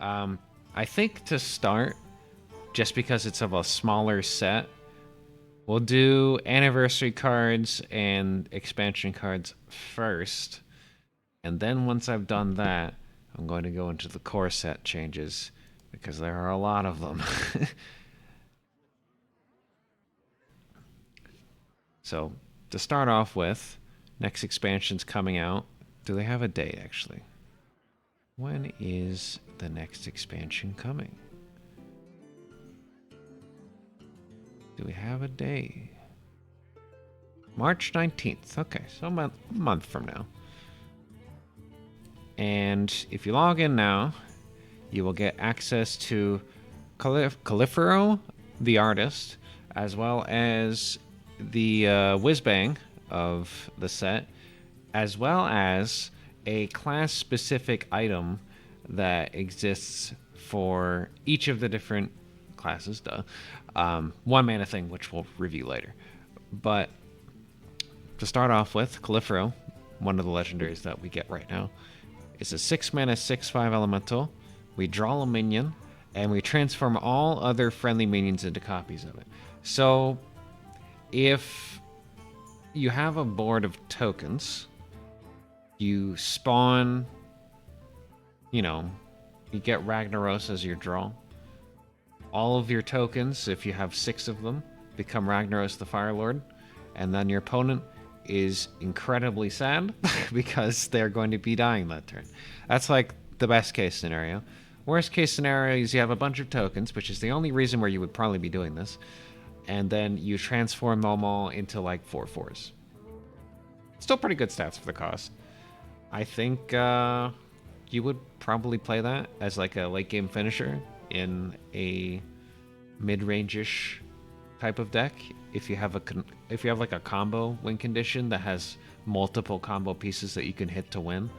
I think to start, just because it's of a smaller set, we'll do anniversary cards and expansion cards first. And then once I've done that, I'm going to go into the core set changes because there are a lot of them. So, to start off with, next expansion's coming out. Do they have a date actually? When is the next expansion coming? Do we have a day? March 19th. Okay, so a month from now. And if you log in now, you will get access to Califero, the artist, as well as the whiz bang of the set, as well as a class specific item that exists for each of the different classes. One mana thing, which we'll review later. But to start off with, Califero, one of the legendaries that we get right now, is a 6 mana 6/5 elemental. We draw a minion, and we transform all other friendly minions into copies of it. So, if you have a board of tokens, you spawn, you get Ragnaros as your draw. All of your tokens, if you have 6 of them, become Ragnaros the Fire Lord, and then your opponent is incredibly sad because they're going to be dying that turn. That's like the best case scenario. Worst case scenario is you have a bunch of tokens, which is the only reason where you would probably be doing this, and then you transform them all into like 4/4s. Still pretty good stats for the cost. I think you would probably play that as like a late game finisher in a mid-range-ish type of deck. If you have like a combo win condition that has multiple combo pieces that you can hit to win,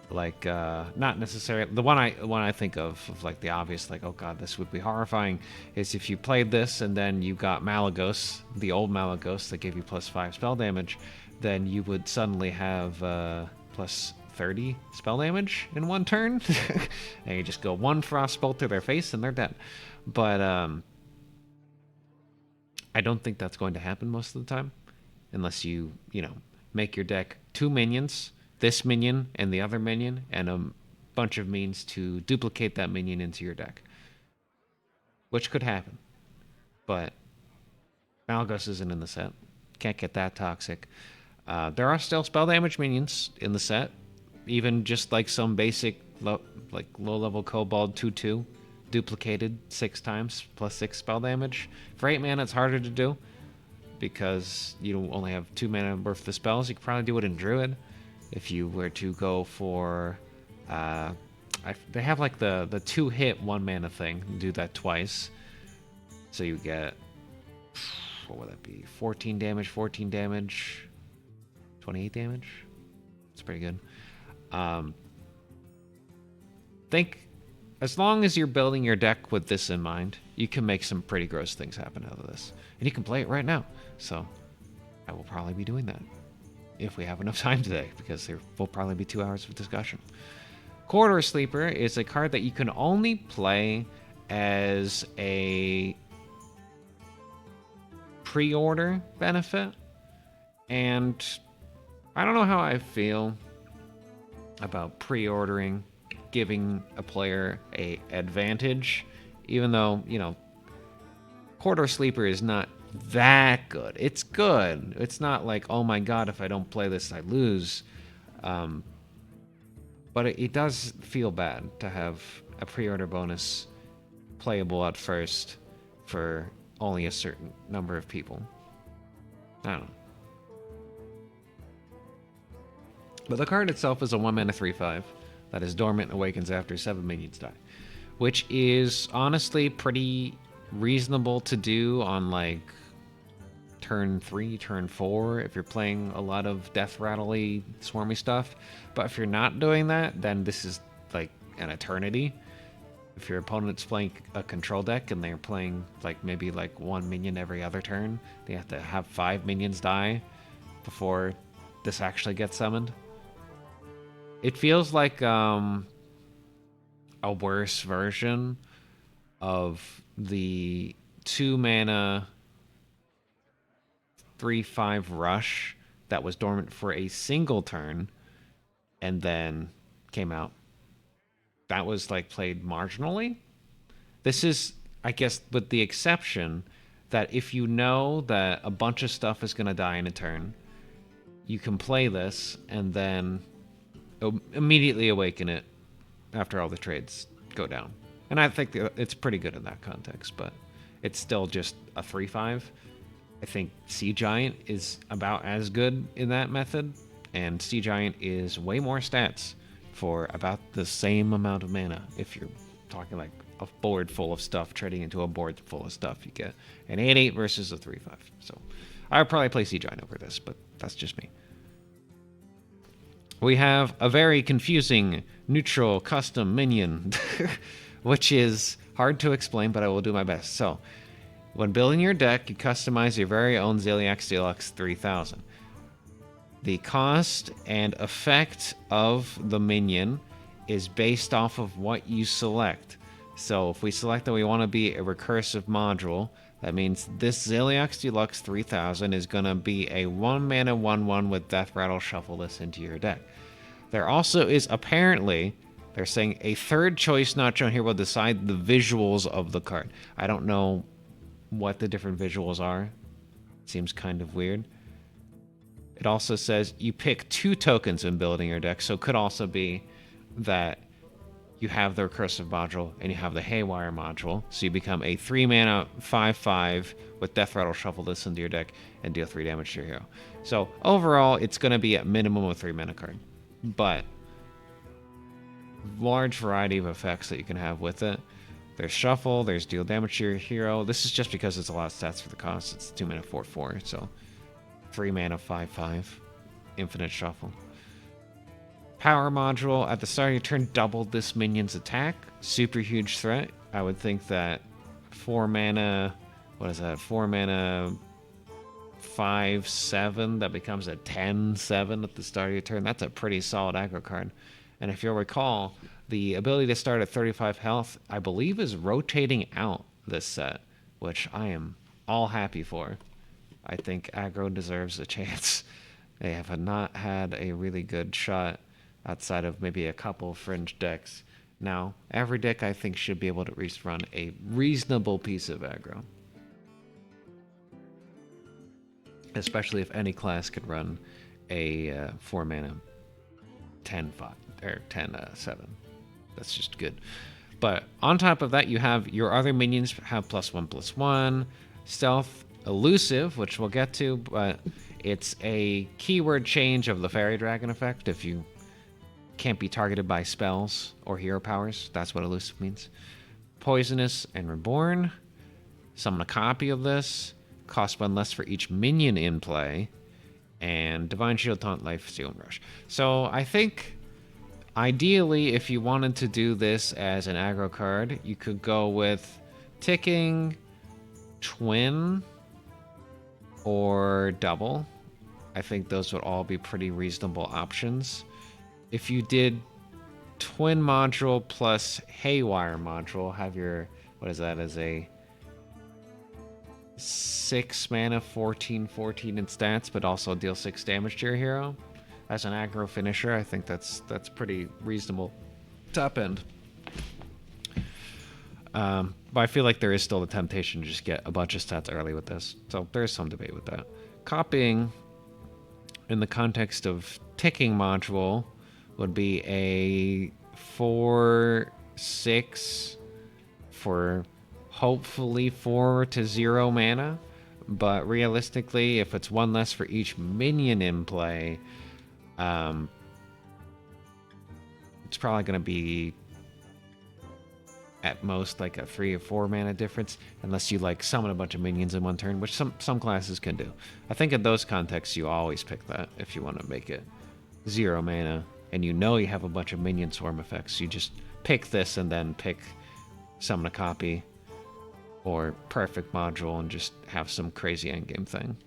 like not necessarily the one I think of like the obvious, like, oh god, this would be horrifying, is if you played this and then you got Malagos, the old Malagos that gave you +5 spell damage, then you would suddenly have plus 30 spell damage in one turn, and you just go one Frostbolt to their face and they're dead. But I don't think that's going to happen most of the time, unless you make your deck 2 minions, this minion and the other minion, and a bunch of means to duplicate that minion into your deck, which could happen. But Malagos isn't in the set. Can't get that toxic. There are still spell damage minions in the set, even just like some basic low-level Kobold 2/2, duplicated 6 times +6 spell damage. For 8 mana, it's harder to do because you only have 2 mana worth of spells. You could probably do it in Druid if you were to go for. They have like the 2-hit 1 mana thing. Do that twice, so you get, what would that be? 14 damage, 28 damage. It's pretty good. Think, as long as you're building your deck with this in mind, you can make some pretty gross things happen out of this. And you can play it right now. So I will probably be doing that if we have enough time today, because there will probably be 2 hours of discussion. Corridor Sleeper is a card that you can only play as a pre-order benefit. And I don't know how I feel about pre-ordering, giving a player a advantage, even though, Corridor Sleeper is not that good. It's good. It's not like, oh my god, if I don't play this, I lose. But it does feel bad to have a pre-order bonus playable at first for only a certain number of people. I don't know. But the card itself is a 1 mana 3/5 that is dormant and awakens after 7 minions die, which is honestly pretty reasonable to do on like turn 3, turn 4 if you're playing a lot of death rattly, swarmy stuff. But if you're not doing that, then this is like an eternity. If your opponent's playing a control deck and they're playing like maybe like 1 minion every other turn, they have to have 5 minions die before this actually gets summoned. It feels like a a worse version of the 2 mana 3/5 rush that was dormant for a single turn and then came out. That was like played marginally. This is, I guess, with the exception that if you know that a bunch of stuff is going to die in a turn, you can play this and then immediately awaken it after all the trades go down. And I think it's pretty good in that context, but it's still just a 3/5. I think Sea Giant is about as good in that method, and Sea Giant is way more stats for about the same amount of mana. If you're talking like a board full of stuff trading into a board full of stuff, you get an 8/8 versus a 3/5. So I would probably play Sea Giant over this, but that's just me. We have a very confusing neutral custom minion, which is hard to explain, but I will do my best. So, when building your deck, you customize your very own Ziliax Deluxe 3000. The cost and effect of the minion is based off of what you select. So, if we select that we want to be a recursive module, that means this Ziliax Deluxe 3000 is going to be a 1 mana 1/1 with Death Rattle. Shuffle this into your deck. There also is apparently, they're saying a third choice not shown here will decide the visuals of the card. I don't know what the different visuals are. It seems kind of weird. It also says you pick 2 tokens when building your deck, so it could also be that you have the recursive module and you have the Haywire module, so you become a 3 mana 5/5 with Death Rattle. Shuffle this into your deck and deal 3 damage to your hero. So overall, it's going to be at minimum a 3 mana card, but large variety of effects that you can have with it. There's shuffle, there's deal damage to your hero. This is just because it's a lot of stats for the cost. It's 2 mana 4/4, so 3 mana 5/5, infinite shuffle. Power module at the start of your turn doubled this minion's attack. Super huge threat. I would think that 4 mana, what is that? 4 mana 5/7 that becomes a 10/7 at the start of your turn. That's a pretty solid aggro card. And if you'll recall, the ability to start at 35 health, I believe, is rotating out this set, which I am all happy for. I think aggro deserves a chance. They have not had a really good shot outside of maybe a couple fringe decks. Now, every deck I think should be able to at least run a reasonable piece of aggro. Especially if any class could run a 4 mana 10/5 or 10/7. That's just good. But on top of that, you have your other minions have +1/+1, stealth, elusive, which we'll get to, but it's a keyword change of the Fairy Dragon effect. If you can't be targeted by spells or hero powers, that's what elusive means. Poisonous and Reborn. Summon a copy of this. Cost 1 less for each minion in play. And Divine Shield, Taunt, Life, Steal, and Rush. So I think, ideally, if you wanted to do this as an aggro card, you could go with Ticking, Twin, or Double. I think those would all be pretty reasonable options. If you did Twin module plus Haywire module, have your, what is that, as a 6 mana 14/14 in stats, but also deal 6 damage to your hero. As an aggro finisher, I think that's pretty reasonable. Top end. But I feel like there is still the temptation to just get a bunch of stats early with this. So there's some debate with that. Copying, in the context of Ticking module, would be a 4/6 for hopefully 4 to 0 mana. But realistically, if it's 1 less for each minion in play, it's probably going to be at most like a 3 or 4 mana difference, unless you like summon a bunch of minions in one turn, which some classes can do. I think in those contexts, you always pick that if you want to make it 0 mana, and you know you have a bunch of minion swarm effects. You just pick this and then pick summon a copy or perfect module and just have some crazy endgame thing.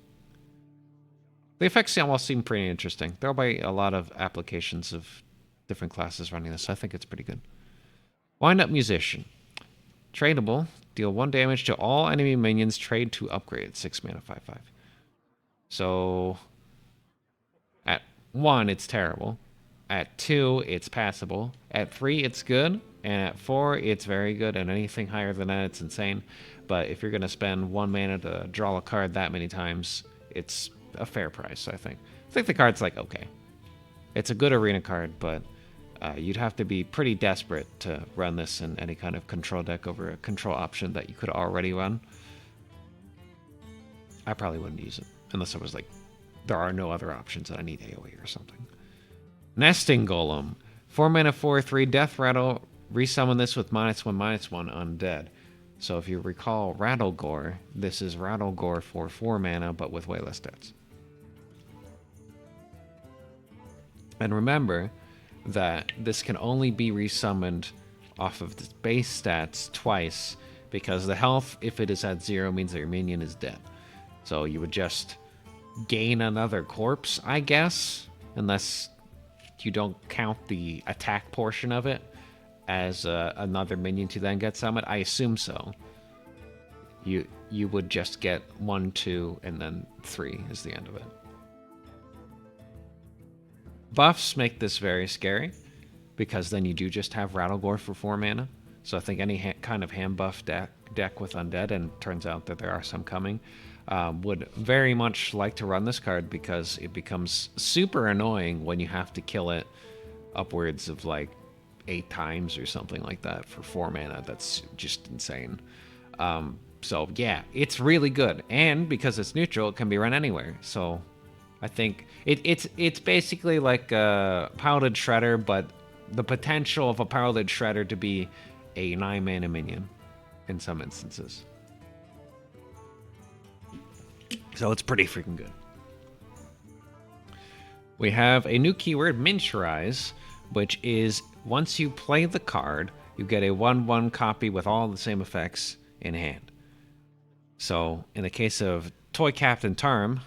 The effects all seem pretty interesting. There'll be a lot of applications of different classes running this, so I think it's pretty good. Wind Up Musician. Tradable. Deal 1 damage to all enemy minions. Trade to upgrade. 6 mana, 5/5. So at 1, it's terrible. At 2, it's passable. At 3, it's good. And at 4, it's very good. And anything higher than that, it's insane. But if you're going to spend 1 mana to draw a card that many times, it's a fair price, I think. I think the card's like, okay. It's a good arena card, but you'd have to be pretty desperate to run this in any kind of control deck over a control option that you could already run. I probably wouldn't use it unless it was like there are no other options and I need AoE or something. Nesting Golem. 4 mana, 4/3, Death Rattle. Resummon this with -1/-1 undead. So if you recall Rattlegore, this is Rattlegore for 4 mana, but with way less stats. And remember that this can only be resummoned off of the base stats twice, because the health, if it is at 0, means that your minion is dead. So you would just gain another corpse, I guess, unless you don't count the attack portion of it as another minion to then get summoned. I assume so. You would just get 1, 2, and then 3 is the end of it. Buffs make this very scary, because then you do just have Rattlegore for 4 mana. So I think any kind of hand buff deck with undead, and turns out that there are some coming, would very much like to run this card, because it becomes super annoying when you have to kill it upwards of like 8 times or something like that for 4 mana. That's just insane. So yeah, it's really good, and because it's neutral, it can be run anywhere. So I think it's basically like a Piloted Shredder, but the potential of a Piloted Shredder to be a 9 mana minion in some instances. So it's pretty freaking good. We have a new keyword, Miniaturize, which is once you play the card, you get a 1/1 copy with all the same effects in hand. So in the case of Toy Captain Tarm,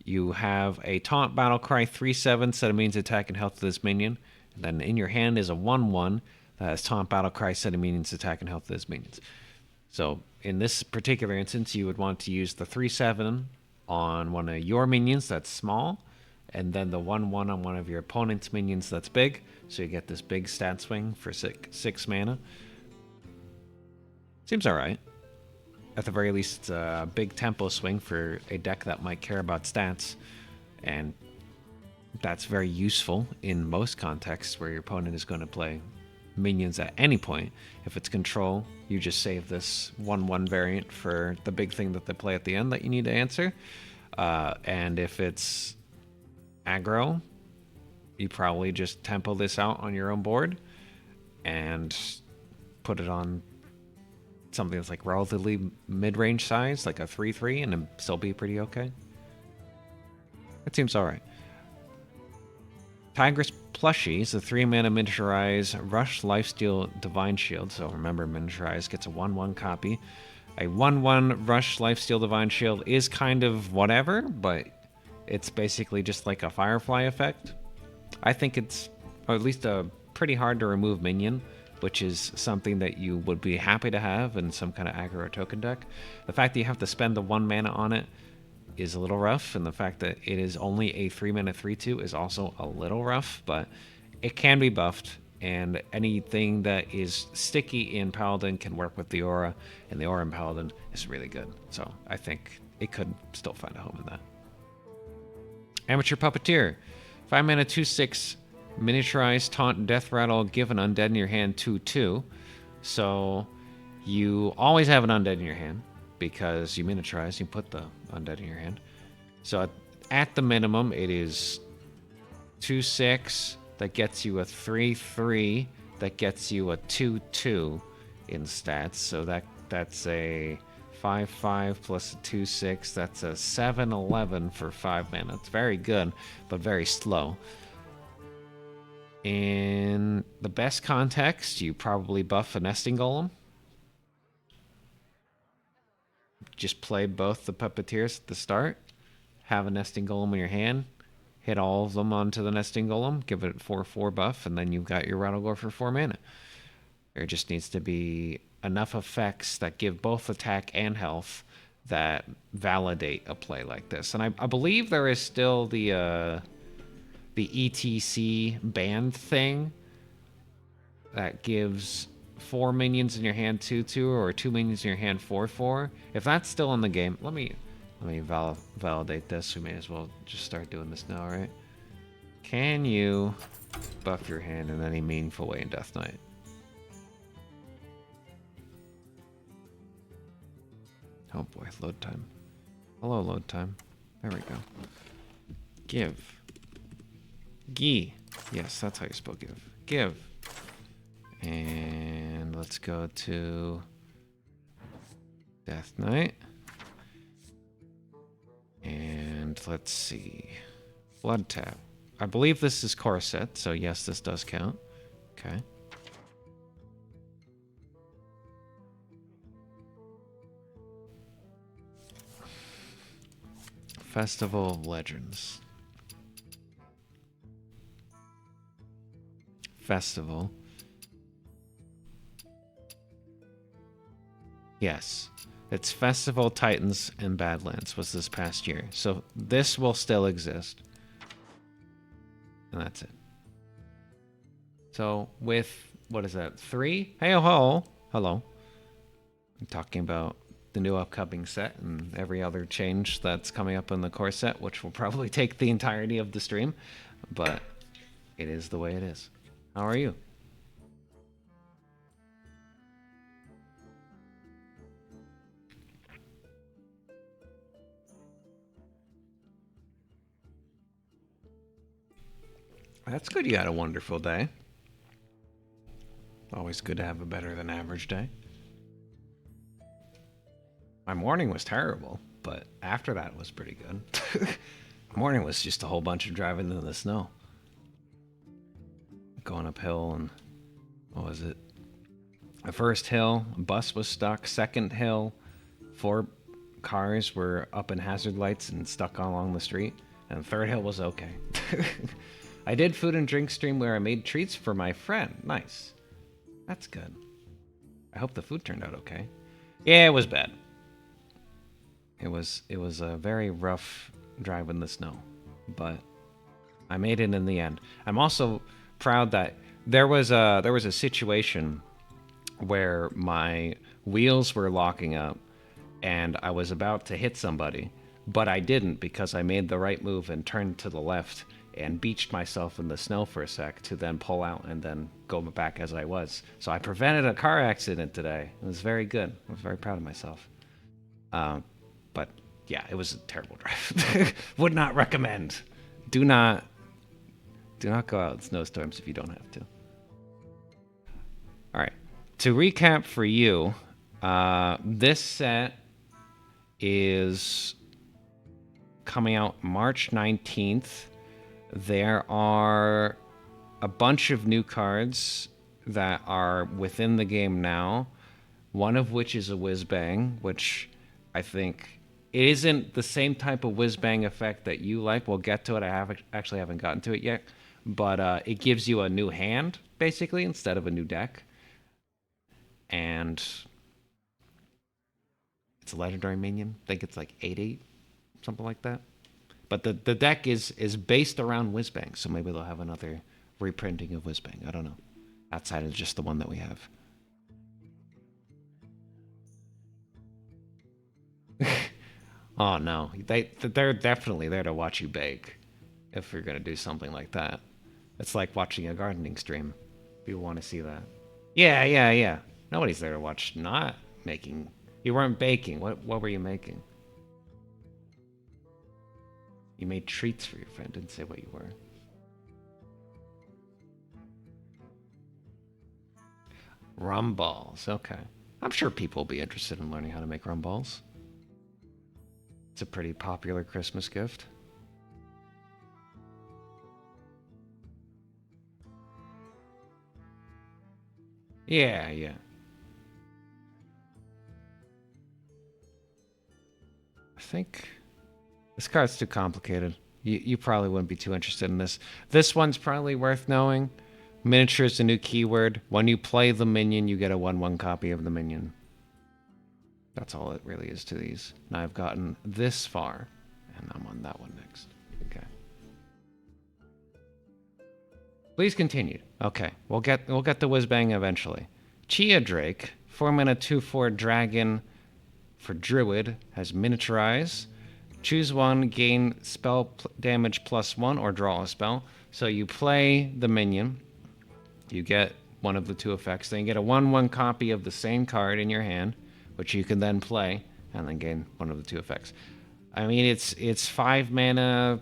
you have a Taunt Battlecry 3/7, set a minions attack and health to this minion. And then in your hand is a 1/1 that has Taunt Battlecry, set a minions attack and health to this minions. So in this particular instance, you would want to use the 3/7 on one of your minions that's small, and then the 1/1 on one of your opponent's minions that's big. So you get this big stat swing for 6 mana. Seems alright. At the very least, it's a big tempo swing for a deck that might care about stats. And that's very useful in most contexts where your opponent is going to play minions at any point. If it's control, you just save this 1/1 variant for the big thing that they play at the end that you need to answer. And if it's aggro, you probably just tempo this out on your own board and put it on something that's like relatively mid-range size, like a 3/3, and it'd still be pretty okay. It seems alright. Tigress Plushie is a 3 mana Miniaturize Rush Lifesteal Divine Shield. So remember, Miniaturize gets a 1/1 copy. A 1/1 Rush Lifesteal Divine Shield is kind of whatever, but it's basically just like a Firefly effect. I think it's, or at least a pretty hard to remove minion, which is something that you would be happy to have in some kind of aggro token deck. The fact that you have to spend the 1 mana on it is a little rough, and the fact that it is only a 3 mana 3/2 is also a little rough, but it can be buffed, and anything that is sticky in Paladin can work with the aura, and the aura in Paladin is really good. So I think it could still find a home in that. Amateur Puppeteer. 5 mana 2/6 Miniaturize, Taunt, Death Rattle, give an undead in your hand 2/2. So you always have an undead in your hand because you miniaturize, you put the undead in your hand. So at the minimum, it is 2/6 that gets you a 3/3 that gets you a 2/2 in stats. So that's a 5/5 plus a 2/6. That's a 7/11 for 5 mana. It's very good, but very slow. In the best context, you probably buff a Nesting Golem. Just play both the Puppeteers at the start, have a Nesting Golem in your hand, hit all of them onto the Nesting Golem, give it 4/4 buff, and then you've got your Rattlegore for 4 mana. There just needs to be enough effects that give both attack and health that validate a play like this. And I believe there is still the ETC band thing that gives 4 minions in your hand 2/2 or 2 minions in your hand 4/4. If that's still in the game, let me validate this. We may as well just start doing this now, right? Can you buff your hand in any meaningful way in Death Knight? Oh boy, load time. Hello, load time. There we go. Give. Gi. Yes, that's how you spell give. Give. And let's go to Death Knight. And let's see. Blood tap. I believe this is Corset, so yes, this does count. Okay. Festival of Legends. Festival. Yes. It's Festival, Titans, and Badlands was this past year. So this will still exist. And that's it. So with, what is that, 3? Hey, ho, hello. I'm talking about the new upcoming set and every other change that's coming up in the core set, which will probably take the entirety of the stream. But it is the way it is. How are you? That's good you had a wonderful day. Always good to have a better than average day. My morning was terrible, but after that was pretty good. Morning was just a whole bunch of driving in the snow. Going uphill and, what was it? The first hill, a bus was stuck. Second hill, 4 cars were up in hazard lights and stuck along the street. And the third hill was okay. I did food and drink stream where I made treats for my friend. Nice. That's good. I hope the food turned out okay. Yeah, it was bad. It was a very rough drive in the snow, but I made it in the end. I'm also proud that there was a situation where my wheels were locking up and I was about to hit somebody, but I didn't because I made the right move and turned to the left and beached myself in the snow for a sec to then pull out and then go back as I was. So I prevented a car accident today. It was very good. I was very proud of myself. But yeah, it was a terrible drive. Would not recommend. Do not go out in snowstorms if you don't have to. All right. To recap for you, this set is coming out March 19th. There are a bunch of new cards that are within the game now, one of which is a whiz-bang, which I think it isn't the same type of whiz-bang effect that you like. We'll get to it. I actually haven't gotten to it yet, but it gives you a new hand, basically, instead of a new deck. And it's a legendary minion. I think it's like 8/8, something like that. But the deck is based around Whizbang, so maybe they'll have another reprinting of Whizbang. I don't know. Outside of just the one that we have. Oh no, they're definitely there to watch you bake. If you're gonna do something like that, it's like watching a gardening stream. People want to see that. Yeah. Nobody's there to watch not making. You weren't baking. What were you making? You made treats for your friend. Didn't say what you were. Rum balls. Okay. I'm sure people will be interested in learning how to make rum balls. It's a pretty popular Christmas gift. Yeah. I think this card's too complicated. You probably wouldn't be too interested in this. This one's probably worth knowing, Miniature is a new keyword. When you play the minion, you get a 1/1 copy of the minion. That's all it really is to these. Now I've gotten this far, and I'm on that one next. Okay. Please continue. Okay, we'll get the whiz bang eventually. Chia Drake, 4-mana 2/4 dragon for druid, has miniaturize. Choose one, gain spell damage +1, or draw a spell. So you play the minion, you get one of the two effects, then you get a 1/1 copy of the same card in your hand, which you can then play, and then gain one of the two effects. I mean, it's 5 mana,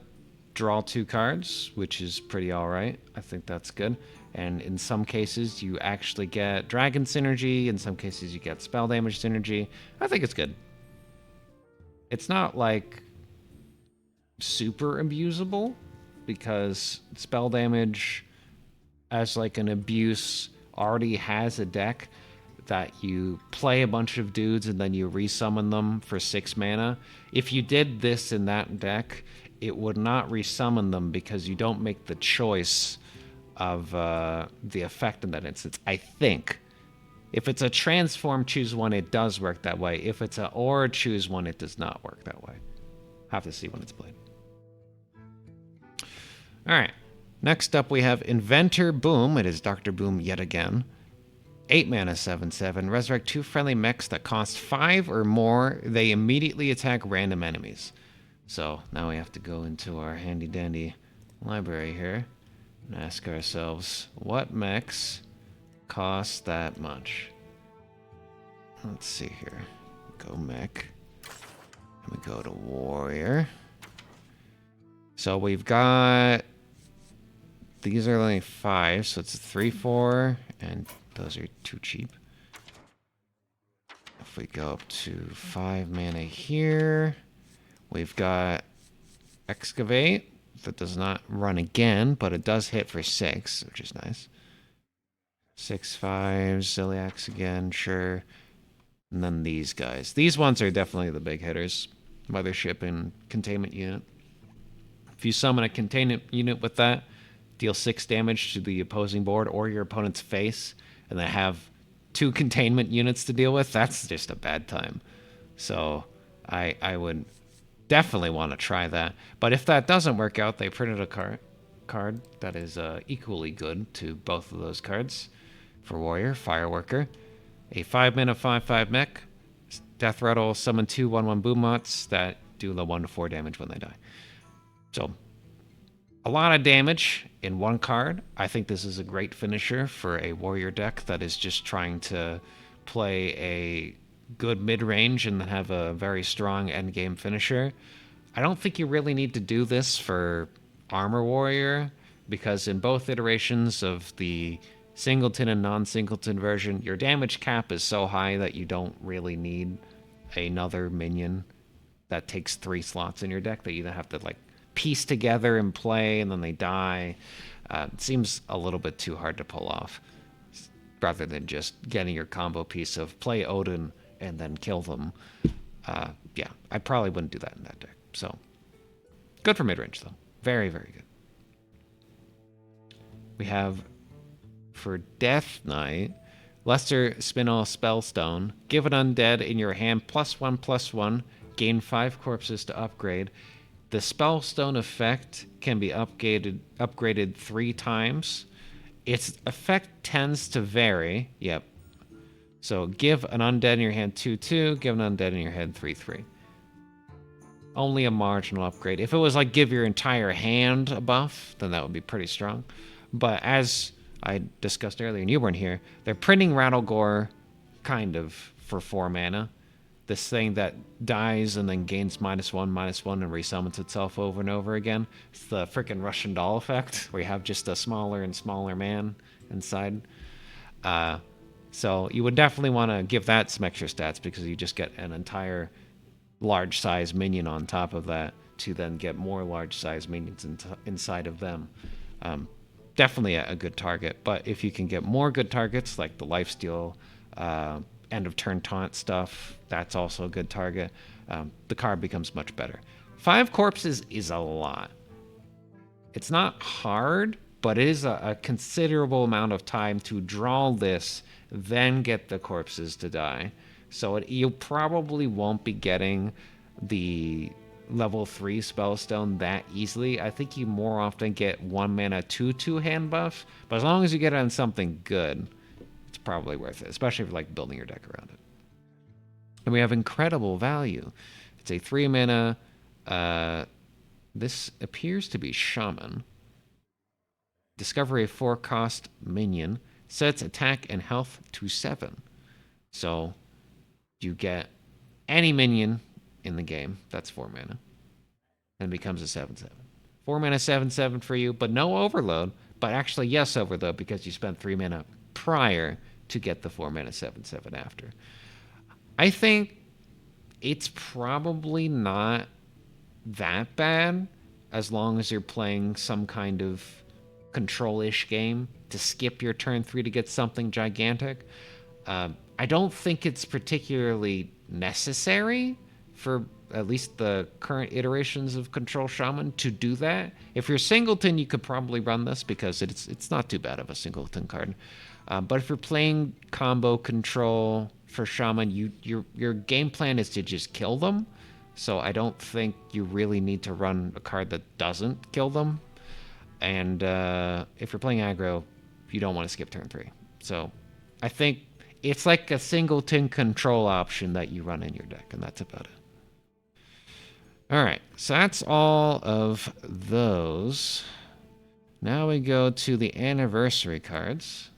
draw 2 cards, which is pretty alright. I think that's good. And in some cases, you actually get dragon synergy. In some cases, you get spell damage synergy. I think it's good. It's not like super abusable, because spell damage as like an abuse already has a deck that you play a bunch of dudes and then you resummon them for 6 mana. If you did this in that deck, it would not resummon them because you don't make the choice of the effect in that instance. I think if it's a transform choose one, it does work that way. If it's a or choose one, it does not work that way. Have to see when it's played. All right. Next up, we have Inventor Boom. It is Dr. Boom yet again. 8 mana, 7/7. Resurrect 2 friendly mechs that cost 5 or more. They immediately attack random enemies. So now we have to go into our handy dandy library here and ask ourselves, what mechs cost that much? Let's see here. Go mech. And we go to warrior. So we've got... These are only 5, so it's a 3/4, and those are too cheap. If we go up to 5 mana here, we've got Excavate that does not run again, but it does hit for 6, which is nice. 6/5, Ziliax again, sure. And then these guys. These ones are definitely the big hitters. Mothership and Containment Unit. If you summon a Containment Unit with that, deal 6 damage to the opposing board or your opponent's face, and then have 2 containment units to deal with, that's just a bad time. So I would definitely want to try that. But if that doesn't work out, they printed a card that is equally good to both of those cards. For Warrior, Fireworker. A 5 mana 5/5 mech. Death Rattle, summon 2 1/1 Boommots that do the 1-4 damage when they die. So a lot of damage in one card. I think this is a great finisher for a warrior deck that is just trying to play a good mid-range and then have a very strong endgame finisher. I don't think you really need to do this for Armor Warrior, because in both iterations of the singleton and non-singleton version, your damage cap is so high that you don't really need another minion that takes 3 slots in your deck that you then have to like piece together and play, and then they die. It seems a little bit too hard to pull off, rather than just getting your combo piece of play Odin and then kill them. Yeah, I probably wouldn't do that in that deck. So, good for mid-range, though. Very, very good. We have, for Death Knight, Lesser Spinel Spellstone. Give an undead in your hand +1/+1. Gain 5 corpses to upgrade. The Spellstone effect can be upgraded 3 times. Its effect tends to vary. Yep. So give an undead in your hand 2/2. Give an undead in your hand 3/3. Only a marginal upgrade. If it was like give your entire hand a buff, then that would be pretty strong. But as I discussed earlier, and you weren't here, they're printing Rattlegore kind of for 4 mana. This thing that dies and then gains -1/-1 and resummons itself over and over again. It's the freaking Russian doll effect, where you have just a smaller and smaller man inside. So you would definitely want to give that some extra stats, because you just get an entire large size minion on top of that to then get more large size minions inside of them. Definitely a good target. But if you can get more good targets, like the lifesteal, end of turn taunt stuff, that's also a good target. The card becomes much better. 5 corpses is a lot. It's not hard, but it is a considerable amount of time to draw this, then get the corpses to die. So you probably won't be getting the level 3 spellstone that easily. I think you more often get 1 mana 2/2 hand buff, but as long as you get it on something good, it's probably worth it, especially if you're like building your deck around it. And we have incredible value. It's a 3 mana. This appears to be Shaman. Discover a 4-cost minion. Sets attack and health to 7. So you get any minion in the game. That's 4 mana. And becomes a 7/7. 4 mana 7/7 for you, but no overload. But actually, yes, overload because you spent 3 mana prior to get the 4 mana 7/7 after. I think it's probably not that bad as long as you're playing some kind of control-ish game to skip your turn 3 to get something gigantic. I don't think it's particularly necessary for at least the current iterations of Control Shaman to do that. If you're singleton, you could probably run this because it's not too bad of a singleton card. But if you're playing combo control for Shaman, your game plan is to just kill them. So I don't think you really need to run a card that doesn't kill them. And if you're playing aggro, you don't want to skip turn 3. So I think it's like a singleton control option that you run in your deck, and that's about it. All right, so that's all of those. Now we go to the anniversary cards,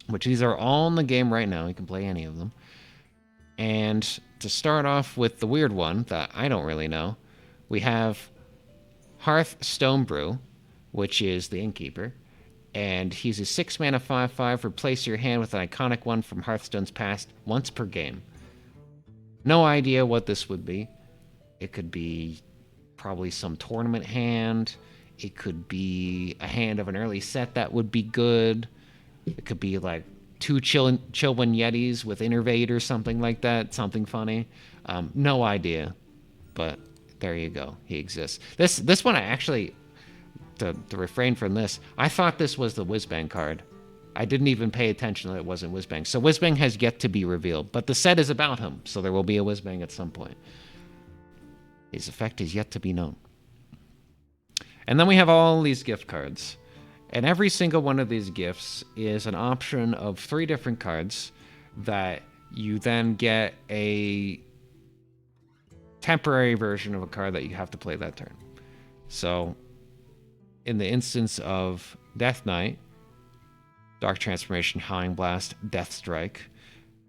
which these are all in the game right now. You can play any of them. And to start off with the weird one that I don't really know, we have Hearth Stonebrew, which is the Innkeeper. And he's a 6 mana 5/5. Replace your hand with an iconic one from Hearthstone's past once per game. No idea what this would be. It could be probably some tournament hand. It could be a hand of an early set that would be good. It could be like 2 Chillwind Yetis with Innervate or something like that. Something funny. No idea. But there you go. He exists. This one I actually, to refrain from this, I thought this was the Whizbang card. I didn't even pay attention that it wasn't Whizbang. So Whizbang has yet to be revealed. But the set is about him. So there will be a Whizbang at some point. His effect is yet to be known. And then we have all these gift cards. And every single one of these gifts is an option of 3 different cards that you then get a temporary version of a card that you have to play that turn. So in the instance of Death Knight, Dark Transformation, Howling Blast, Death Strike,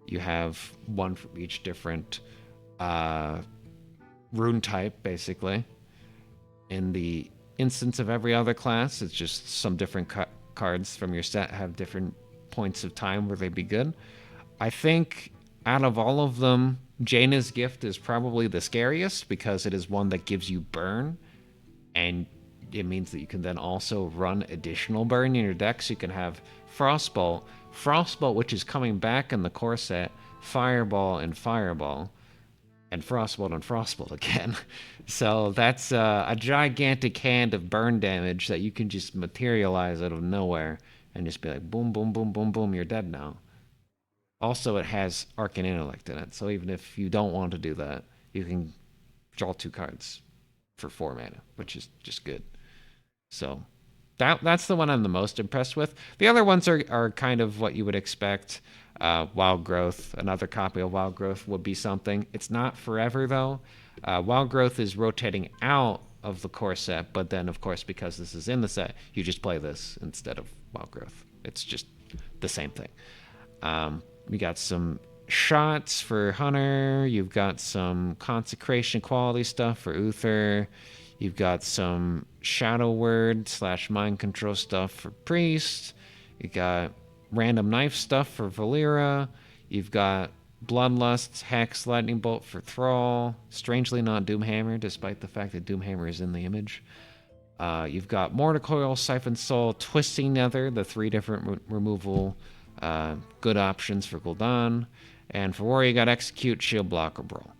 you have one from each different rune type, basically. In the instance of every other class, it's just some different cards from your set have different points of time where they'd be good. I think out of all of them, Jaina's Gift is probably the scariest because it is one that gives you burn, and it means that you can then also run additional burn in your deck. So you can have Frostbolt, which is coming back in the core set, Fireball, and Frostbolt again. So that's a gigantic hand of burn damage that you can just materialize out of nowhere and just be like, boom, boom, boom, boom, boom, you're dead now. Also, it has Arcane Intellect in it, so even if you don't want to do that, you can draw 2 cards for 4 mana, which is just good. So that's the one I'm the most impressed with. The other ones are kind of what you would expect. Wild Growth, another copy of Wild Growth would be something. It's not forever, though. Wild Growth is rotating out of the core set, but then, of course, because this is in the set, you just play this instead of Wild Growth. It's just the same thing. We got some shots for Hunter. You've got some Consecration quality stuff for Uther. You've got some Shadow Word / Mind Control stuff for Priest. You got random knife stuff for Valera. You've got Bloodlust, Hex, Lightning Bolt for Thrall. Strangely not Doomhammer, despite the fact that Doomhammer is in the image. You've got Mortal Siphon Soul, Twisting Nether, the 3 different removal good options for Gul'dan. And for Warrior, you got Execute, Shield Block, or Brawl.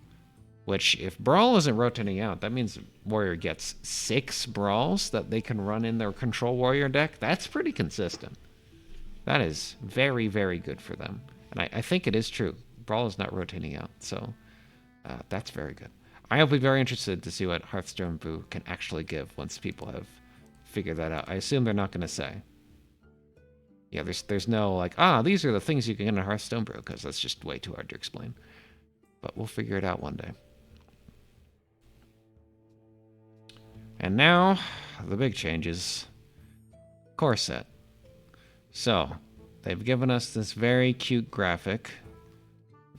Which, if Brawl isn't rotating out, that means Warrior gets 6 Brawls that they can run in their Control Warrior deck. That's pretty consistent. That is very, very good for them. And I think it is true. Brawl is not rotating out, so that's very good. I'll be very interested to see what Hearthstone Brew can actually give once people have figured that out. I assume they're not going to say. Yeah, there's no like, these are the things you can get in Hearthstone Brew, because that's just way too hard to explain. But we'll figure it out one day. And now, the big changes. Core set. So, they've given us this very cute graphic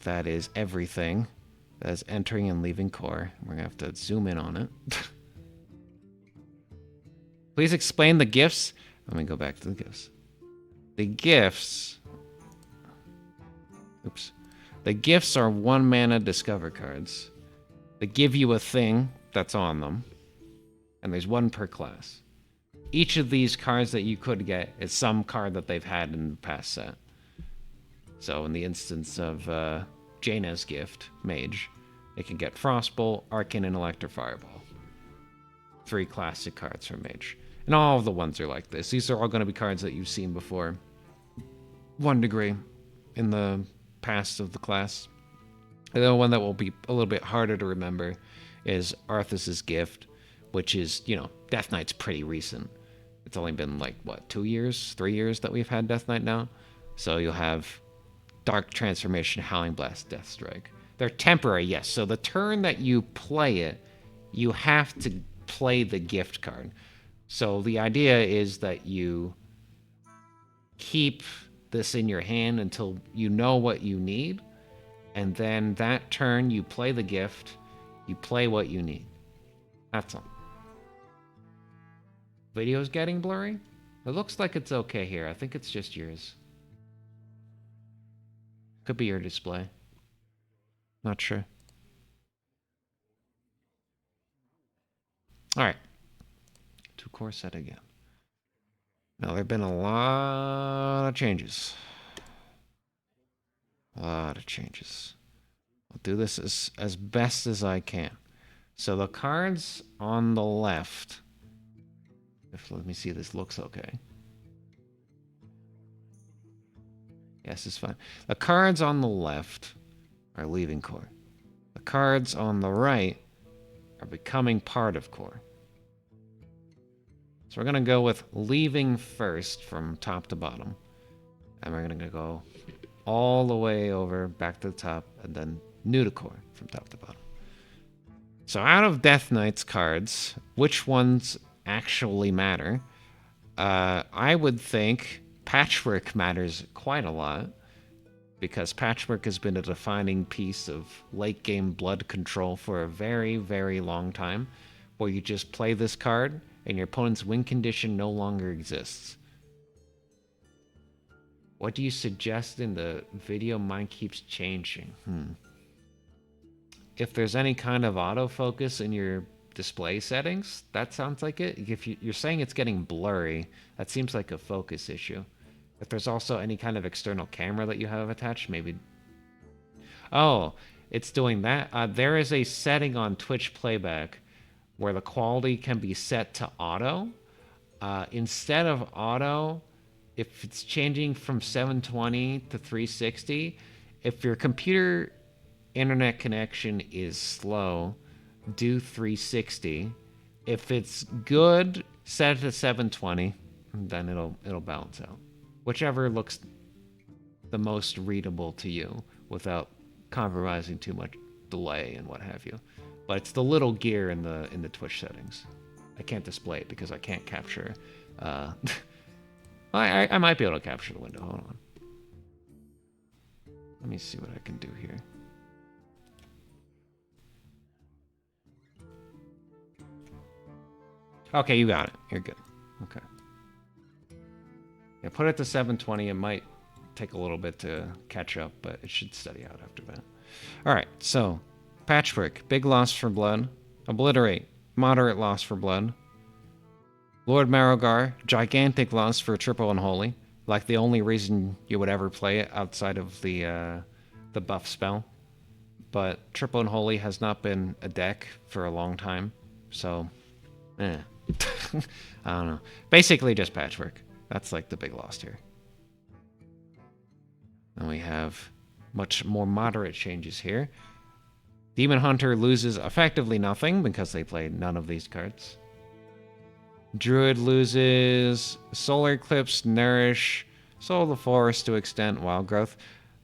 that is everything that is entering and leaving core. We're going to have to zoom in on it. Please explain the gifts. Let me go back to the gifts. The gifts... Oops. The gifts are 1 mana discover cards. They give you a thing that's on them. And there's 1 per class. Each of these cards that you could get is some card that they've had in the past set. So in the instance of Jaina's gift, Mage, they can get Frostbolt, Arcane Intellect, or Fireball. 3 classic cards from Mage. And all of the ones are like this. These are all going to be cards that you've seen before. 1 degree in the past of the class. And the one that will be a little bit harder to remember is Arthas's Gift, which is, Death Knight's pretty recent. It's only been like, 2 years, 3 years that we've had Death Knight now? So you'll have Dark Transformation, Howling Blast, Death Strike. They're temporary, yes. So the turn that you play it, you have to play the gift card. So the idea is that you keep this in your hand until you know what you need. And then that turn, you play the gift, you play what you need. That's all. Video's getting blurry? It looks like it's okay here. I think it's just yours. Could be your display. Not sure. Alright. To core set again. Now, there have been a lot of changes. I'll do this as best as I can. So the cards on the left... let me see if this looks okay. Yes, it's fine. The cards on the left are leaving core. The cards on the right are becoming part of core. So we're going to go with leaving first from top to bottom. And we're going to go all the way over, back to the top, and then new to core from top to bottom. So out of Death Knight's cards, which ones actually matter? I would think Patchwork matters quite a lot, because Patchwork has been a defining piece of late game blood control for a very, very long time, where you just play this card and your opponent's win condition no longer exists. What do you suggest in the video? Mine keeps changing. If there's any kind of autofocus in your display settings, that sounds like it. If you're saying it's getting blurry, that seems like a focus issue. If there's also any kind of external camera that you have attached, maybe... Oh, it's doing that. There is a setting on Twitch Playback where the quality can be set to auto. Instead of auto, if it's changing from 720 to 360, if your computer internet connection is slow, do 360. If it's good, set it to 720, then it'll balance out. Whichever looks the most readable to you without compromising too much delay and what have you. But it's the little gear in the Twitch settings. I can't display it because I can't capture. I might be able to capture the window. Hold on. Let me see what I can do here. Okay, you got it. You're good. Okay. Yeah, put it to 720. It might take a little bit to catch up, but it should steady out after that. All right, so Patchwork, big loss for blood. Obliterate, moderate loss for blood. Lord Marrowgar, gigantic loss for triple unholy. Like the only reason you would ever play it outside of the buff spell. but Triple Unholy has not been a deck for a long time, so, I don't know. Basically just Patchwork. That's like the big loss here. And we have much more moderate changes here. Demon Hunter loses effectively nothing because they play none of these cards. Druid loses Solar Eclipse, Nourish, Soul of the Forest to extent, Wild Growth.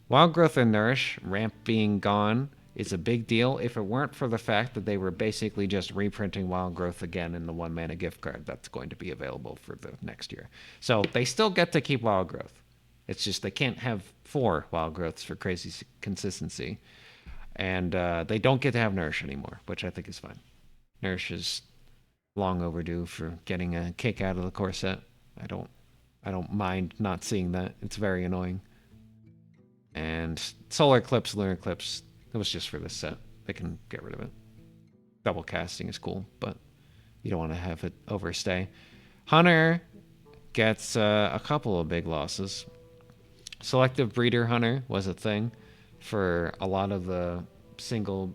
Wild Growth and Nourish, ramp being gone, is a big deal if it weren't for the fact that they were basically just reprinting Wild Growth again in the 1-mana gift card that's going to be available for the next year. So they still get to keep Wild Growth. It's just they can't have 4 Wild Growths for crazy consistency. And they don't get to have Nourish anymore, which I think is fine. Nourish is long overdue for getting a kick out of the core set. I don't mind not seeing that. It's very annoying. And Solar Eclipse, Lunar Eclipse, it was just for this set. They can get rid of it. Double casting is cool, but you don't want to have it overstay. Hunter gets a couple of big losses. Selective Breeder Hunter was a thing for a lot of the single.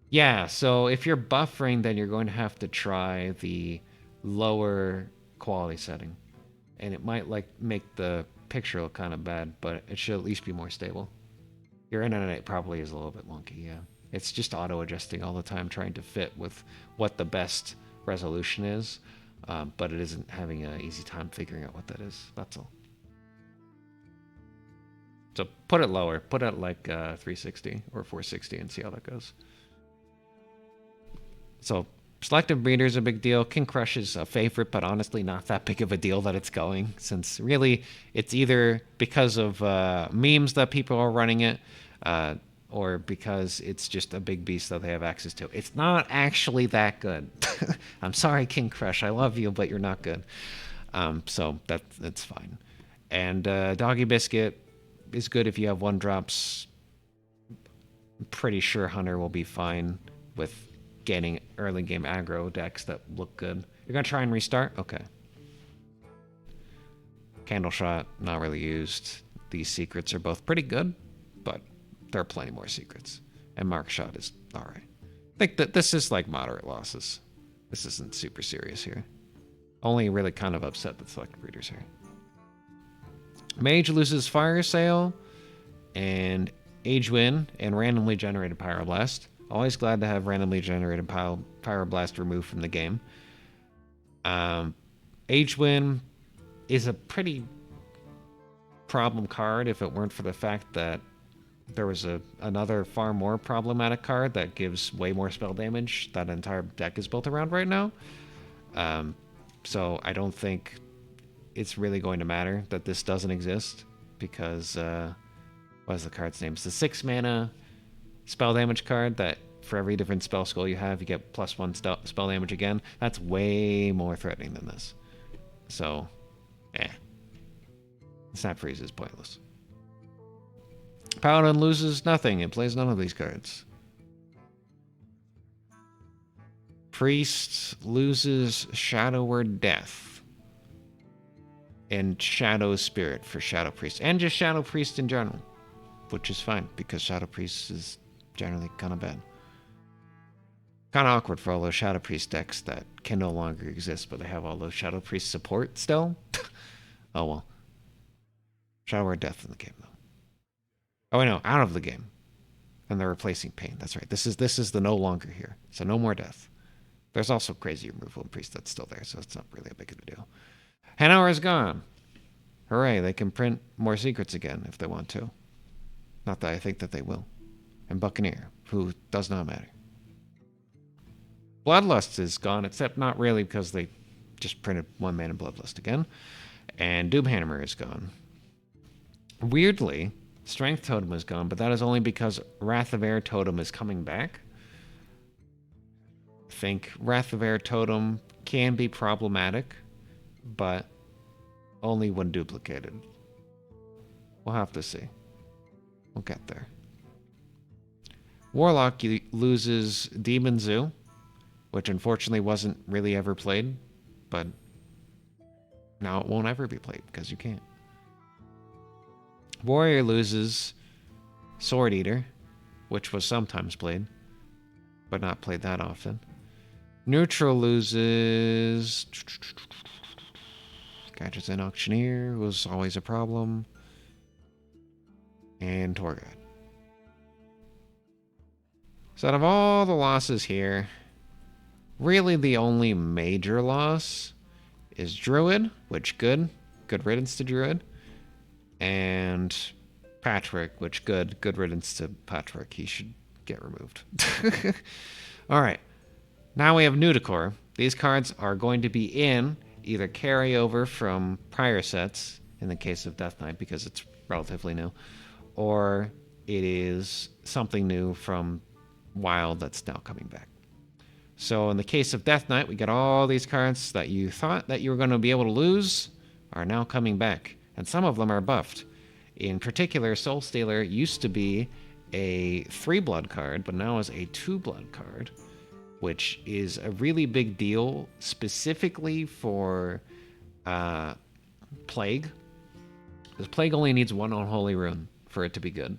Yeah, so if you're buffering, then you're going to have to try the lower quality setting. And it might like make the picture look kind of bad, but it should at least be more stable. Your internet probably is a little bit wonky, yeah. It's just auto-adjusting all the time, trying to fit with what the best resolution is, but it isn't having an easy time figuring out what that is. That's all. So put it lower. Put it like 360 or 460 and see how that goes. So Selective Breeder is a big deal. King Crush is a favorite, but honestly not that big of a deal that it's going, since really it's either because of memes that people are running it, or because it's just a big beast that they have access to. It's not actually that good. I'm sorry, King Crush. I love you, but you're not good. So that's fine. And Doggy Biscuit is good if you have 1-drops. I'm pretty sure Hunter will be fine with getting early game aggro decks that look good. You're gonna try and restart? Okay. Candle Shot, not really used. These secrets are both pretty good, but there are plenty more secrets. And Mark Shot is alright. I think that this is like moderate losses. This isn't super serious here. Only really kind of upset that Selective Breeders here. Mage loses Fire Sale and Agewind and randomly generated Pyroblast. Always glad to have randomly generated Pyroblast removed from the game. Agewind is a pretty problem card if it weren't for the fact that there was another far more problematic card that gives way more spell damage that entire deck is built around right now. So I don't think it's really going to matter that this doesn't exist, because what is the card's name? It's the 6-mana spell damage card that for every different spell skill you have, you get +1 spell damage again. That's way more threatening than this. So, Snap Freeze is pointless. Paladin loses nothing. It plays none of these cards. Priest loses Shadow Word Death and Shadow Spirit for Shadow Priest, and just Shadow Priest in general, which is fine because Shadow Priest is generally kind of bad. Kind of awkward for all those Shadow Priest decks that can no longer exist, but they have all those Shadow Priest support still. Oh well. Shadow Word Death in the game though. Oh, I know, out of the game, and they're replacing Pain. That's right. This is the no longer here, so no more death. There's also Crazy Removal and Priest that's still there, so it's not really a big of a deal. Hanauer is gone. Hooray, they can print more secrets again if they want to. Not that I think that they will. And Buccaneer, who does not matter. Bloodlust is gone, except not really because they just printed 1-mana Bloodlust again. And Doomhammer is gone. Weirdly, Strength Totem is gone, but that is only because Wrath of Air Totem is coming back. I think Wrath of Air Totem can be problematic, but only when duplicated. We'll have to see. We'll get there. Warlock loses Demon Zoo, which unfortunately wasn't really ever played, but now it won't ever be played because you can't. Warrior loses Sword Eater which was sometimes played, but not played that often. Neutral loses Gadgets and Auctioneer was always a problem. And Torghad. So out of all the losses here, really the only major loss is Druid, which good riddance to Druid. And Patrick, which good riddance to Patrick. He should get removed. Alright, now we have New Decor. These cards are going to be in either carryover from prior sets, in the case of Death Knight, because it's relatively new, or it is something new from Wild that's now coming back. So in the case of Death Knight, we get all these cards that you thought that you were going to be able to lose are now coming back, and some of them are buffed. In particular, Soul Stealer used to be a 3-blood card, but now is a 2-blood card, which is a really big deal specifically for Plague. Because Plague only needs 1 Unholy Rune for it to be good.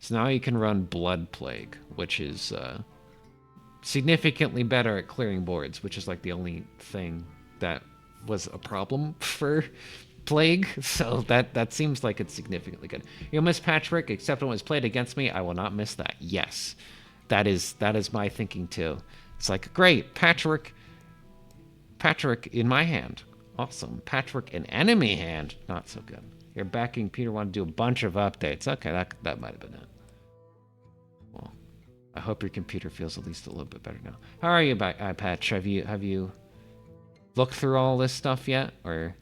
So now you can run Blood Plague, which is significantly better at clearing boards, which is like the only thing that was a problem for Plague. So that seems like it's significantly good. You'll miss Patrick, except when it's played against me. I will not miss that. Yes, that is my thinking too. It's like, great, Patrick in my hand. Awesome. Patrick in enemy hand. Not so good. You're backing Peter want to do a bunch of updates. Okay, that might have been it. Well, I hope your computer feels at least a little bit better now. How are you, Patch? Have you looked through all this stuff yet? Or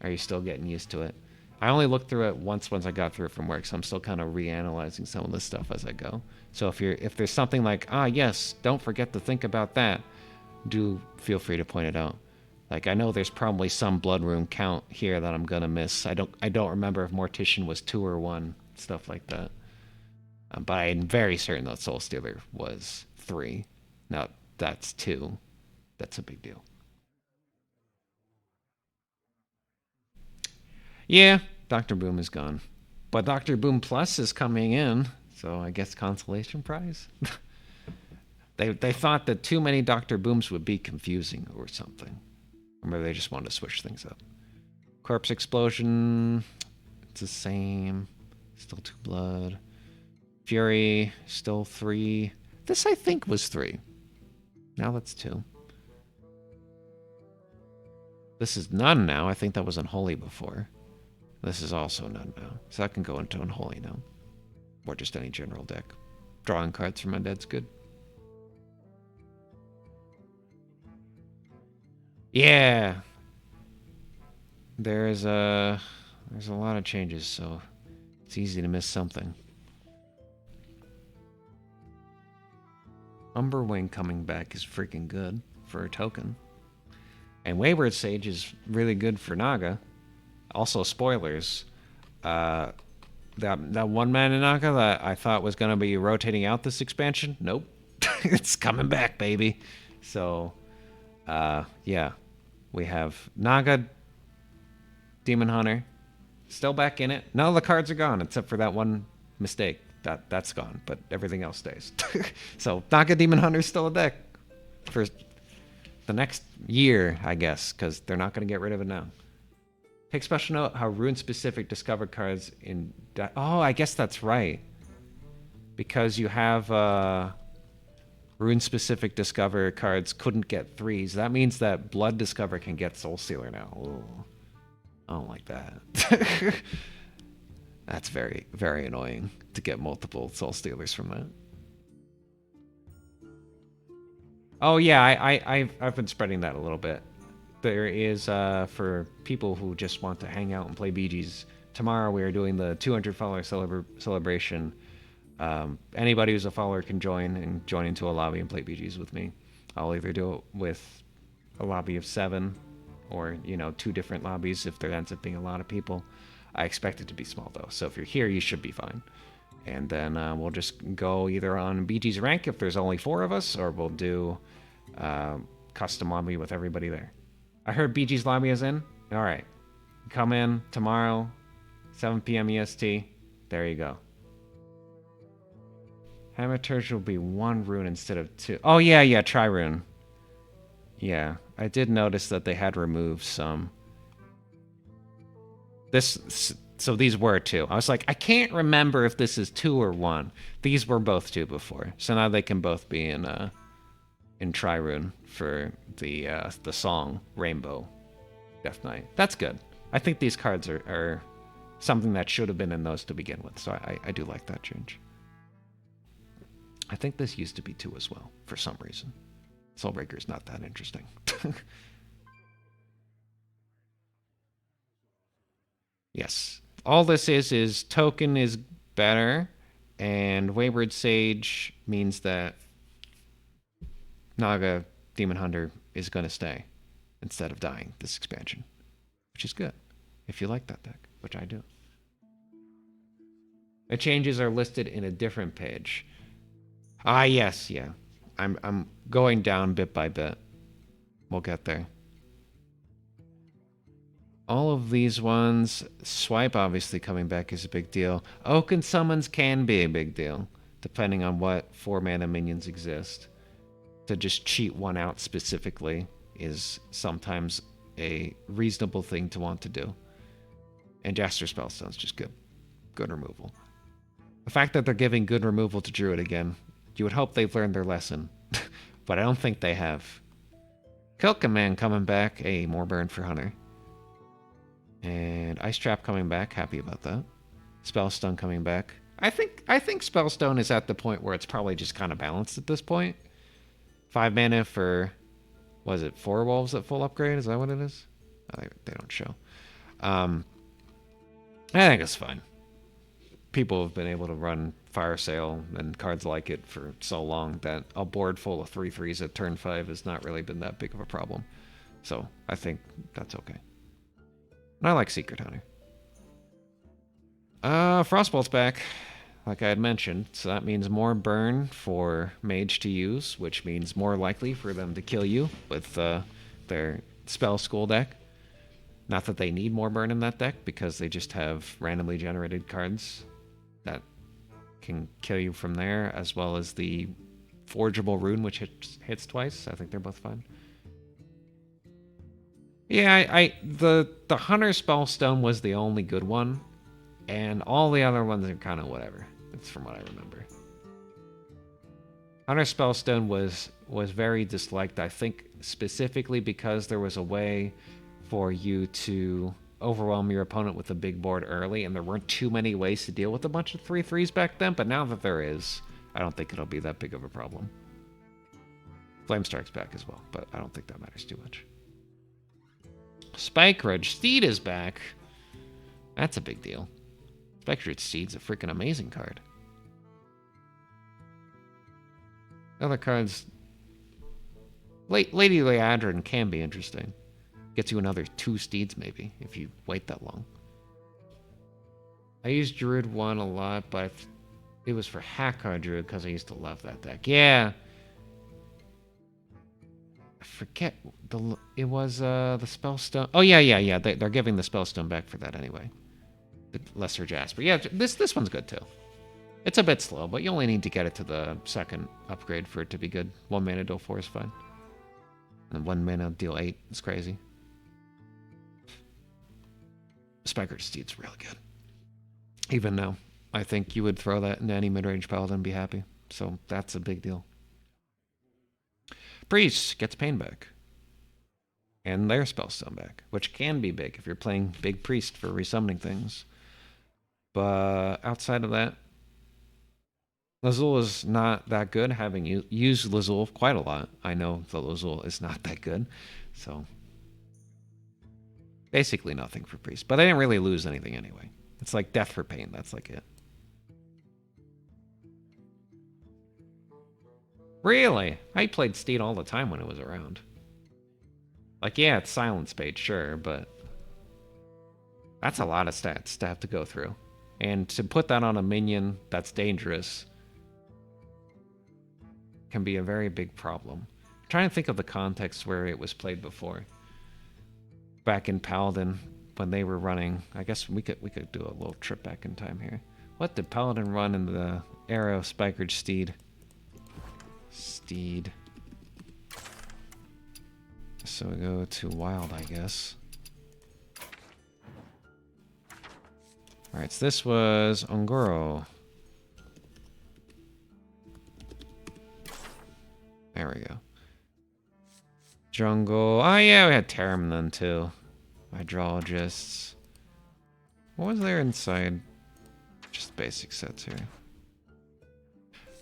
are you still getting used to it? I only looked through it once I got through it from work, so I'm still kind of reanalyzing some of this stuff as I go. So if there's something like, yes, don't forget to think about that, do feel free to point it out. Like, I know there's probably some blood rune count here that I'm gonna miss. I don't remember if Mortician was 2 or 1, stuff like that. But I'm very certain that Soul Stealer was 3. Now that's 2. That's a big deal. Yeah, Dr. Boom is gone. But Dr. Boom Plus is coming in, so I guess consolation prize? They thought that too many Dr. Booms would be confusing or something. Or maybe they just wanted to switch things up. Corpse Explosion, it's the same. Still 2 blood. Fury, still 3. This, I think, was 3. Now that's 2. This is none now. I think that was Unholy before. This is also none now. So that can go into Unholy now. Or just any general deck. Drawing cards from Undead's good. Yeah. There's a lot of changes, so it's easy to miss something. Umberwing coming back is freaking good for a token. And Wayward Sage is really good for Naga. Also, spoilers. That one mana Naga that I thought was going to be rotating out this expansion, nope. It's coming back, baby. So, yeah. We have Naga, Demon Hunter, still back in it. None of the cards are gone except for that one mistake. That's gone, but everything else stays. So Naga Demon Hunter is still a deck for the next year, I guess, because they're not going to get rid of it now. Take special note how rune-specific discovered cards in... Oh, I guess that's right. Because you have rune-specific discover cards couldn't get 3s. That means that Blood Discover can get Soul Stealer now. Ooh. I don't like that. That's very, very annoying to get multiple Soul Stealers from that. Oh yeah, I've been spreading that a little bit. There is, for people who just want to hang out and play BGs, tomorrow we are doing the 200 follower celebration. Anybody who's a follower can join into a lobby and play BGs with me. I'll either do it with a lobby of 7 or, 2 different lobbies if there ends up being a lot of people. I expect it to be small though, so if you're here, you should be fine. And then we'll just go either on BG's rank if there's only 4 of us, or we'll do custom lobby with everybody there. I heard BG's lobby is in. All right, come in tomorrow, 7 p.m. EST. There you go. Hamaturge will be 1 rune instead of 2. Oh, yeah, yeah, Tri-rune. Yeah, I did notice that they had removed some. So these were 2. I was like, I can't remember if this is 2 or 1. These were both 2 before. So now they can both be in Tri-rune for the song Rainbow Death Knight. That's good. I think these cards are something that should have been in those to begin with. So I do like that change. I think this used to be 2 as well, for some reason. Soulbreaker's not that interesting. Yes. All this is token is better, and Wayward Sage means that Naga Demon Hunter is going to stay instead of dying this expansion, which is good if you like that deck, which I do. The changes are listed in a different page. Ah, yes, yeah. I'm going down bit by bit. We'll get there. All of these ones, Swipe obviously coming back is a big deal. Oaken Summons can be a big deal, depending on what 4-mana minions exist. To just cheat one out specifically is sometimes a reasonable thing to want to do. And Jaster Spellstone's just good. Good removal. The fact that they're giving good removal to Druid again, you would hope they've learned their lesson. But I don't think they have. Kill Command coming back. More burn for Hunter. And Ice Trap coming back. Happy about that. Spellstone coming back. I think Spellstone is at the point where it's probably just kind of balanced at this point. 5 mana for, was it 4 wolves at full upgrade? Is that what it is? Oh, they don't show. I think it's fine. People have been able to run Fire Sale and cards like it for so long that a board full of 3/3s at turn 5 has not really been that big of a problem. So I think that's okay. And I like Secret Hunter. Frostbolt's back, like I had mentioned, so that means more burn for Mage to use, which means more likely for them to kill you with their Spell School deck. Not that they need more burn in that deck, because they just have randomly generated cards that can kill you from there, as well as the Forgeable Rune, which hits twice. I think they're both fine. Yeah, the Hunter Spellstone was the only good one, and all the other ones are kind of whatever. That's from what I remember. Hunter Spellstone was very disliked, I think, specifically because there was a way for you to overwhelm your opponent with a big board early, and there weren't too many ways to deal with a bunch of 3/3s back then, but now that there is, I don't think it'll be that big of a problem. Flamestrike's back as well, but I don't think that matters too much. Spike Ridge Steed is back. That's a big deal. Spike Ridge Steed's a freaking amazing card. Other cards... Lady Leandrin can be interesting. Gets you another 2 Steeds, maybe, if you wait that long. I used Druid 1 a lot, but it was for Hackard Druid because I used to love that deck. Yeah. I forget. It was the Spellstone. Oh, yeah. They're giving the Spellstone back for that anyway. The Lesser Jasper. Yeah, this one's good, too. It's a bit slow, but you only need to get it to the second upgrade for it to be good. 1 mana, deal 4 is fine. And 1 mana, deal 8 is crazy. Spike Steed's really good. Even now, I think you would throw that into any mid-range paladin and be happy. So that's a big deal. Priest gets Pain back. And their Spellstone back, which can be big if you're playing big Priest for resummoning things. But outside of that, Lazul is not that good, having used Lazul quite a lot. I know the Lazul is not that good, so... Basically nothing for Priest. But I didn't really lose anything anyway. It's like Death for Pain. That's like it. Really? I played Steed all the time when it was around. Like, yeah, it's Silence Page, sure, but... That's a lot of stats to have to go through. And to put that on a minion that's dangerous... can be a very big problem. I'm trying to think of the context where it was played before. Back in Paladin, when they were running, I guess we could do a little trip back in time here. What did Paladin run in the arrow, spikered steed. Steed. So we go to wild, I guess. Alright, so this was Ongoro. There we go. Jungle. Oh yeah, we had Tarim then too. Hydrologists. What was there inside? Just basic sets here.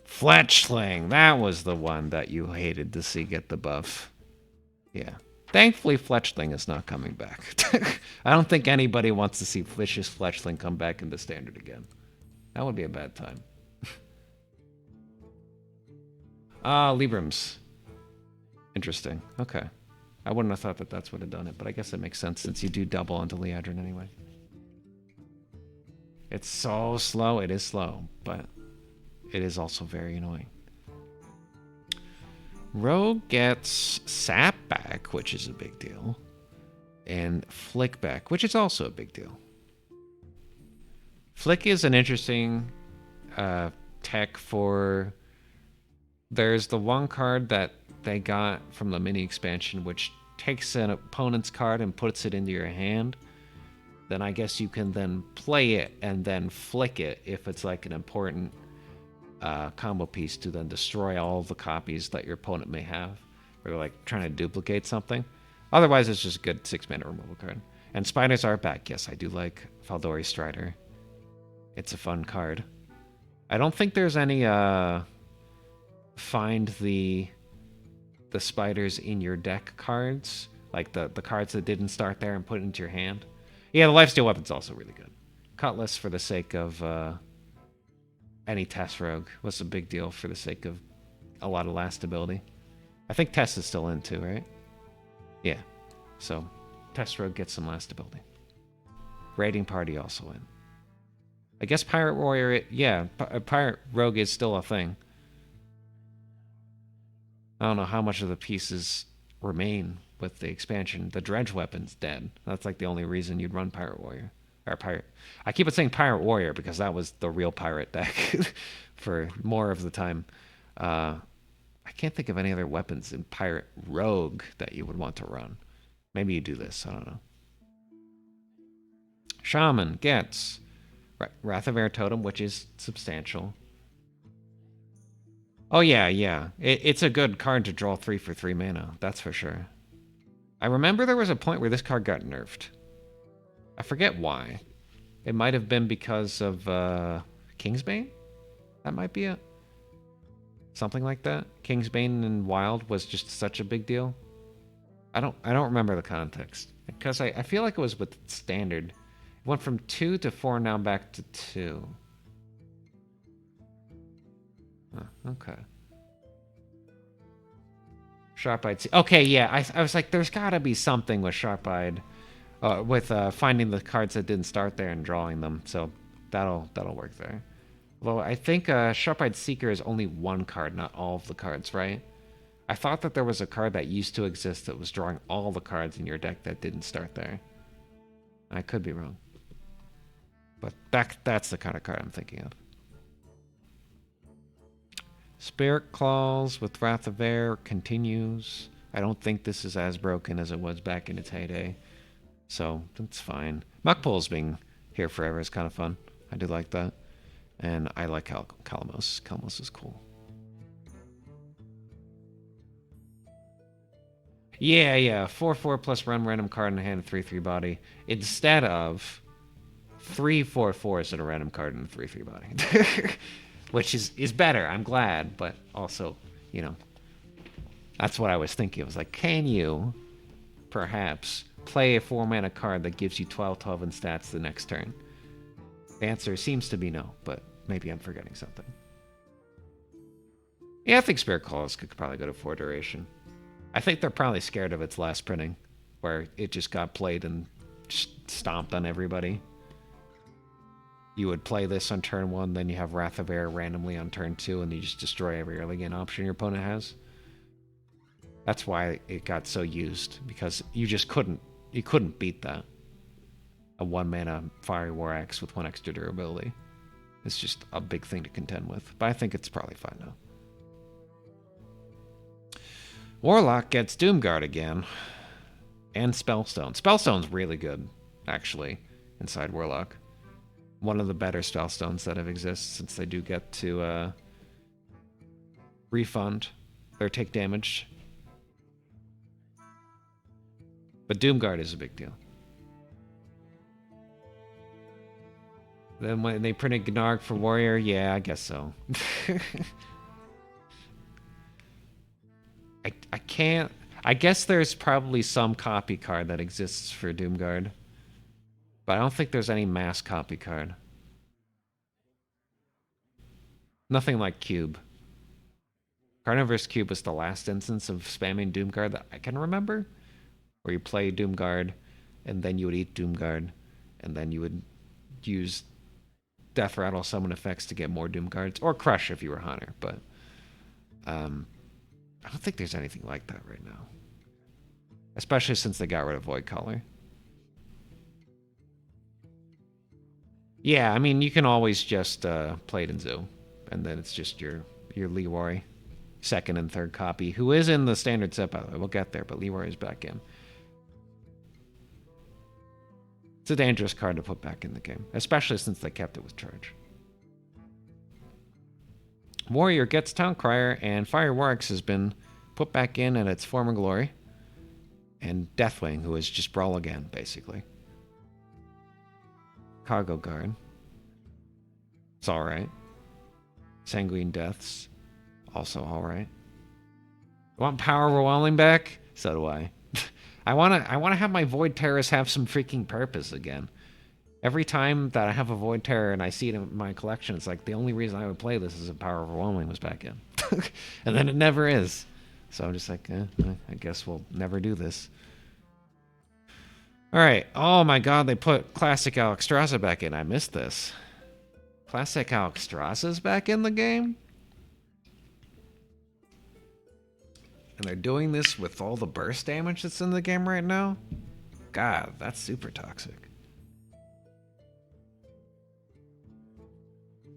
Fletchling. That was the one that you hated to see get the buff. Yeah. Thankfully, Fletchling is not coming back. I don't think anybody wants to see Vicious Fletchling come back into Standard again. That would be a bad time. Ah, Librams. Interesting. Okay. I wouldn't have thought that that's what had done it, but I guess it makes sense since you do double onto Liadrin anyway. It's so slow. It is slow, but it is also very annoying. Rogue gets Sap back, which is a big deal, and Flick back, which is also a big deal. Flick is an interesting tech for... There's the one card that they got from the mini expansion, which takes an opponent's card and puts it into your hand. Then I guess you can then play it and then flick it if it's like an important combo piece to then destroy all the copies that your opponent may have, or like trying to duplicate something. Otherwise, it's just a good 6-mana removal card. And spiders are back. Yes, I do like Faldori Strider. It's a fun card. I don't think there's any find the spiders in your deck cards, like the cards that didn't start there, and put it into your hand. Yeah, the lifesteal weapon's also really good. Cutlass for the sake of any Test Rogue was a big deal for the sake of a lot of last ability. I think Test is still in too, right? Yeah. So Test Rogue gets some last ability. Raiding Party also in. I guess Pirate Warrior, Pirate Rogue is still a thing. I don't know how much of the pieces remain with the expansion. The Dredge weapon's dead. That's like the only reason you'd run Pirate Warrior. Or Pirate. I keep on saying Pirate Warrior because that was the real pirate deck for more of the time. I can't think of any other weapons in Pirate Rogue that you would want to run. Maybe you do this. I don't know. Shaman gets Wrath of Air Totem, which is substantial. Oh, yeah. It's a good card to draw 3 for 3 mana. That's for sure. I remember there was a point where this card got nerfed. I forget why. It might have been because of Kingsbane? That might be it. Something like that. Kingsbane in Wild was just such a big deal. I don't remember the context. Because I feel like it was with Standard. It went from 2 to 4, now back to 2. Huh, okay. Sharp-Eyed. Okay, yeah. I was like, there's got to be something with Sharp-Eyed, with finding the cards that didn't start there and drawing them. So that'll work there. Although I think Sharp-Eyed Seeker is only one card, not all of the cards, right? I thought that there was a card that used to exist that was drawing all the cards in your deck that didn't start there. I could be wrong. But that's the kind of card I'm thinking of. Spirit Claws with Wrath of Air continues. I don't think this is as broken as it was back in its heyday. So, that's fine. Muckpoles being here forever is kind of fun. I do like that. And I like Kalamos. Kalamos is cool. Yeah. 4/4 plus run random card in hand, 3/3 body. Instead of 3 4/4s and a random card in a 3/3 body. Which is better, I'm glad, but also, you know, that's what I was thinking. I was like, can you perhaps play a 4-mana card that gives you 12/12 in stats the next turn? The answer seems to be no, but maybe I'm forgetting something. Yeah, I think Spirit Claws could probably go to 4 duration. I think they're probably scared of its last printing, where it just got played and just stomped on everybody. You would play this on turn 1, then you have Wrath of Air randomly on turn 2, and you just destroy every early game option your opponent has. That's why it got so used, because you just couldn't beat that. A 1-mana Fiery War Axe with 1 extra durability. It's just a big thing to contend with, but I think it's probably fine now. Warlock gets Doomguard again. And Spellstone. Spellstone's really good, actually, inside Warlock. One of the better Spellstones that have existed, since they do get to refund or take damage. But Doomguard is a big deal. Then when they printed Gnarg for Warrior, yeah, I guess so. I can't... I guess there's probably some copy card that exists for Doomguard. But I don't think there's any mass copy card. Nothing like Cube. Carnivorous Cube was the last instance of spamming Doomguard that I can remember. Where you play Doomguard, and then you would eat Doomguard, and then you would use Death Rattle summon effects to get more Doomguards, or Crush if you were Hunter, but I don't think there's anything like that right now. Especially since they got rid of Void Color. Yeah, I mean, you can always just play it in Zoo, and then it's just your Leroy, second and third copy, who is in the standard set, by the way. We'll get there, but Leroy is back in. It's a dangerous card to put back in the game, especially since they kept it with charge. Warrior gets Towncrier, and Fire Warx has been put back in at its former glory. And Deathwing, who is just Brawl again, basically. Cargo Guard. It's alright. Sanguine Deaths. Also alright. Want Power Overwhelming back? So do I. I wanna have my Void Terrors have some freaking purpose again. Every time that I have a Void Terror and I see it in my collection, it's like the only reason I would play this is if Power Overwhelming was back in. And then it never is. So I'm just like, I guess we'll never do this. Alright. Oh my god, they put Classic Alexstrasza back in. I missed this. Classic Alexstrasza's back in the game? And they're doing this with all the burst damage that's in the game right now? God, that's super toxic.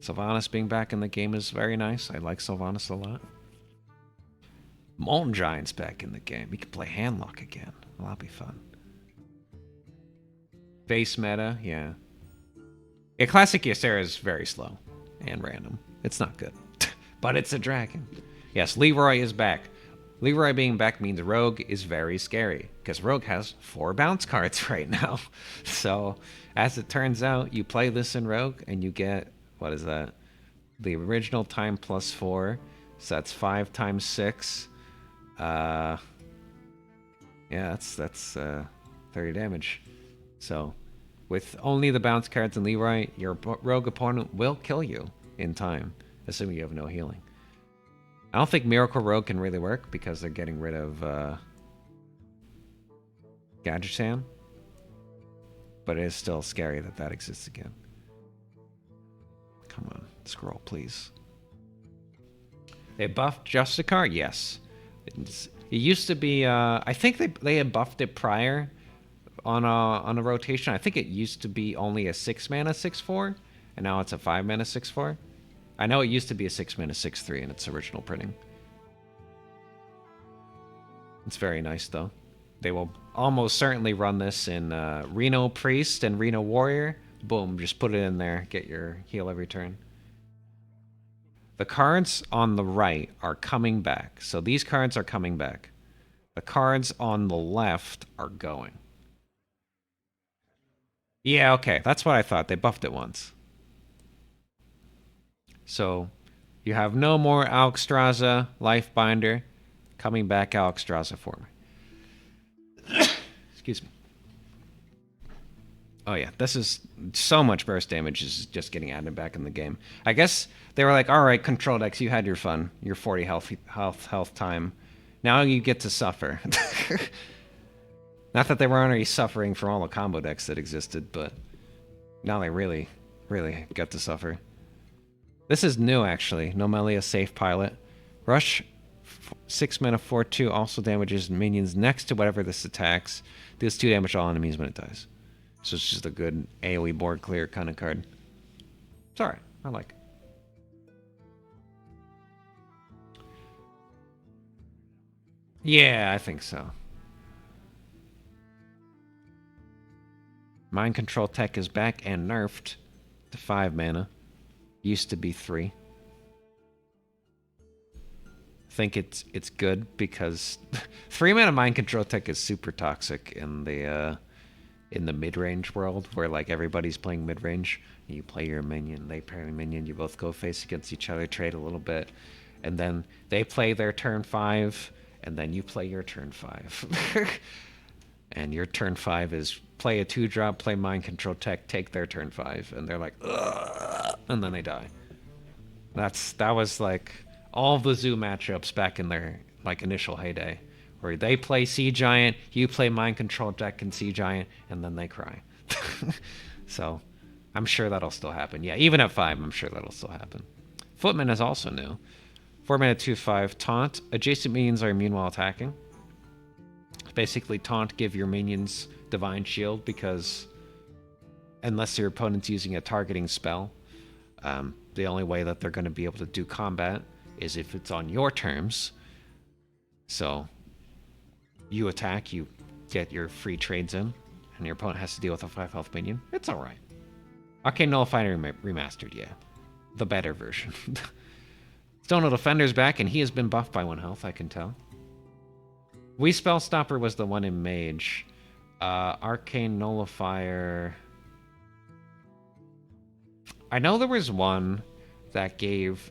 Sylvanas being back in the game is very nice. I like Sylvanas a lot. Molten Giant's back in the game. You can play Handlock again. Well, that'll be fun. Base meta, yeah. Yeah, Classic Ysera is very slow and random. It's not good. But it's a dragon. Yes, Leroy is back. Leroy being back means Rogue is very scary, because Rogue has 4 bounce cards right now. So, as it turns out, you play this in Rogue, and you get, what is that? The original time plus 4, so that's 5 times 6. Yeah, that's 30 damage. So, with only the bounce cards in Leroy, your Rogue opponent will kill you in time, assuming you have no healing. I don't think Miracle Rogue can really work because they're getting rid of Gadgetzan. But it is still scary that that exists again. Come on, scroll, please. They buffed Justicar? Yes. It used to be, I think they had buffed it prior on a rotation. I think it used to be only a 6 mana 6/4, and now it's a 5 mana 6/4. I know it used to be a 6 mana 6/3 in its original printing. It's very nice though. They will almost certainly run this in Reno Priest and Reno Warrior. Boom, just put it in there, get your heal every turn. The cards on the right are coming back. So these cards are coming back. The cards on the left are going. Yeah, okay, that's what I thought. They buffed it once. So, you have no more Alexstrasza, Lifebinder. Coming back Alexstrasza for me. Excuse me. Oh yeah, this is so much burst damage is just getting added back in the game. I guess they were like, all right, Control Decks, you had your fun. Your 40 health time. Now you get to suffer. Not that they were already suffering from all the combo decks that existed, but now they really, really get to suffer. This is new, actually. Nomelia Safe Pilot. Rush 6 mana 4/2 also damages minions next to whatever this attacks. Deals 2 damage to all enemies when it dies. So it's just a good AoE board clear kind of card. It's alright. I like it. Yeah, I think so. Mind Control Tech is back and nerfed to 5 mana. Used to be 3. I think it's good because 3 mana Mind Control Tech is super toxic in the mid range world where like everybody's playing mid range. You play your minion, they play your minion, you both go face against each other, trade a little bit, and then they play their turn 5, and then you play your turn 5. And your turn 5 is play a 2-drop, play Mind Control Tech, take their turn 5, and they're like, ugh, and then they die. That was like all of the zoo matchups back in their like initial heyday, where they play Sea Giant, you play Mind Control Deck and Sea Giant, and then they cry. So I'm sure that'll still happen. Yeah, even at 5, I'm sure that'll still happen. Footman is also new. 4 mana 2/5 taunt. Adjacent minions are immune while attacking. Basically, taunt give your minions Divine Shield because unless your opponent's using a targeting spell, the only way that they're going to be able to do combat is if it's on your terms. So you attack, you get your free trades in, and your opponent has to deal with a 5 health minion. It's alright. Arcane Nullifier Remastered, yeah. The better version. Stone Defender's back, and he has been buffed by 1 health, I can tell. We Spell Stopper was the one in Mage. Arcane Nullifier... I know there was one that gave...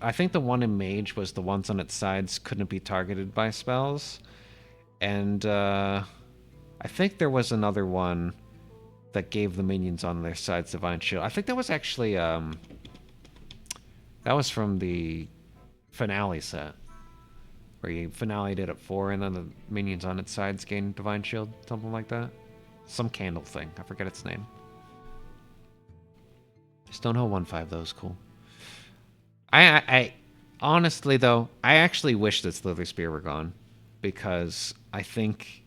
I think the one in Mage was the ones on its sides couldn't be targeted by spells. And I think there was another one that gave the minions on their sides Divine Shield. I think that was actually... that was from the Finale set. Where you Finale did at 4 and then the minions on its sides gained Divine Shield. Something like that. Some candle thing. I forget its name. Stonehill 1/5 though is cool. I honestly though, I actually wish that Slither Spear were gone because I think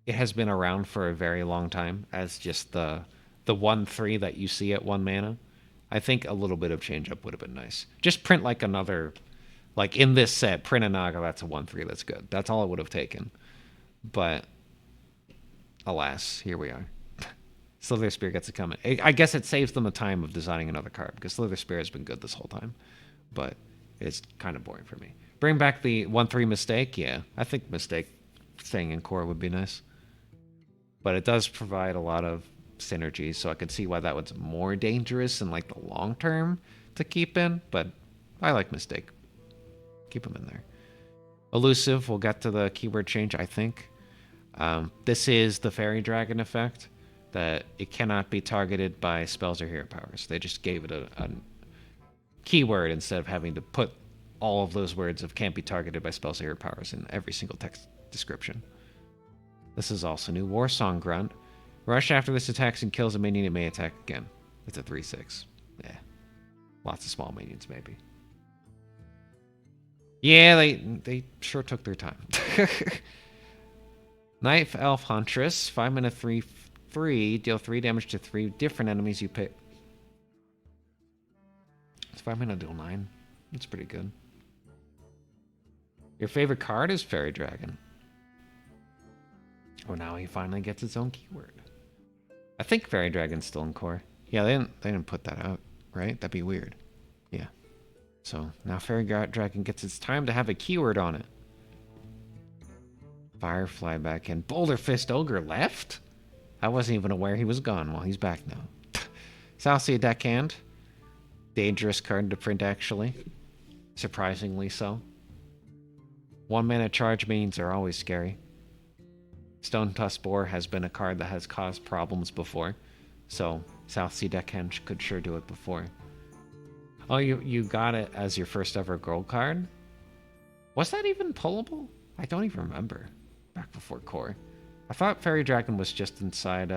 it has been around for a very long time as just the 1/3 that you see at 1 mana. I think a little bit of change up would have been nice. Just print like another, like in this set, print a Naga that's a 1/3 that's good. That's all it would have taken. But alas, here we are. Slither Spear gets it coming. I guess it saves them the time of designing another card because Slither Spear has been good this whole time, but it's kind of boring for me. Bring back the 1/3 Mistake. Yeah, I think Mistake staying in core would be nice, but it does provide a lot of synergy, so I could see why that was more dangerous in like the long term to keep in. But I like Mistake. Keep them in there. Elusive. We'll get to the keyword change. I think this is the Fairy Dragon effect. That it cannot be targeted by spells or hero powers. They just gave it a keyword instead of having to put all of those words of can't be targeted by spells or hero powers in every single text description. This is also new. Warsong Grunt. Rush after this attacks and kills a minion, it may attack again. It's a 3/6. Yeah. Lots of small minions, maybe. Yeah, they sure took their time. Knife Elf Huntress. 5 mana 3/3. Deal 3 damage to 3 different enemies you pick. It's 5 mana deal 9. That's pretty good. Your favorite card is Fairy Dragon. Oh, now he finally gets its own keyword. I think Fairy Dragon's still in core. Yeah, they didn't put that out, right? That'd be weird. Yeah. So now Fairy Dragon gets its time to have a keyword on it. Firefly back in. Boulder Fist Ogre left? I wasn't even aware he was gone. Well, he's back now. Southsea Deckhand. Dangerous card to print, actually. Surprisingly so. 1 mana charge minions are always scary. Stone Tusk Boar has been a card that has caused problems before. So Southsea Deckhand could sure do it before. Oh, you got it as your first ever gold card? Was that even pullable? I don't even remember. Back before core. I thought Fairy Dragon was just inside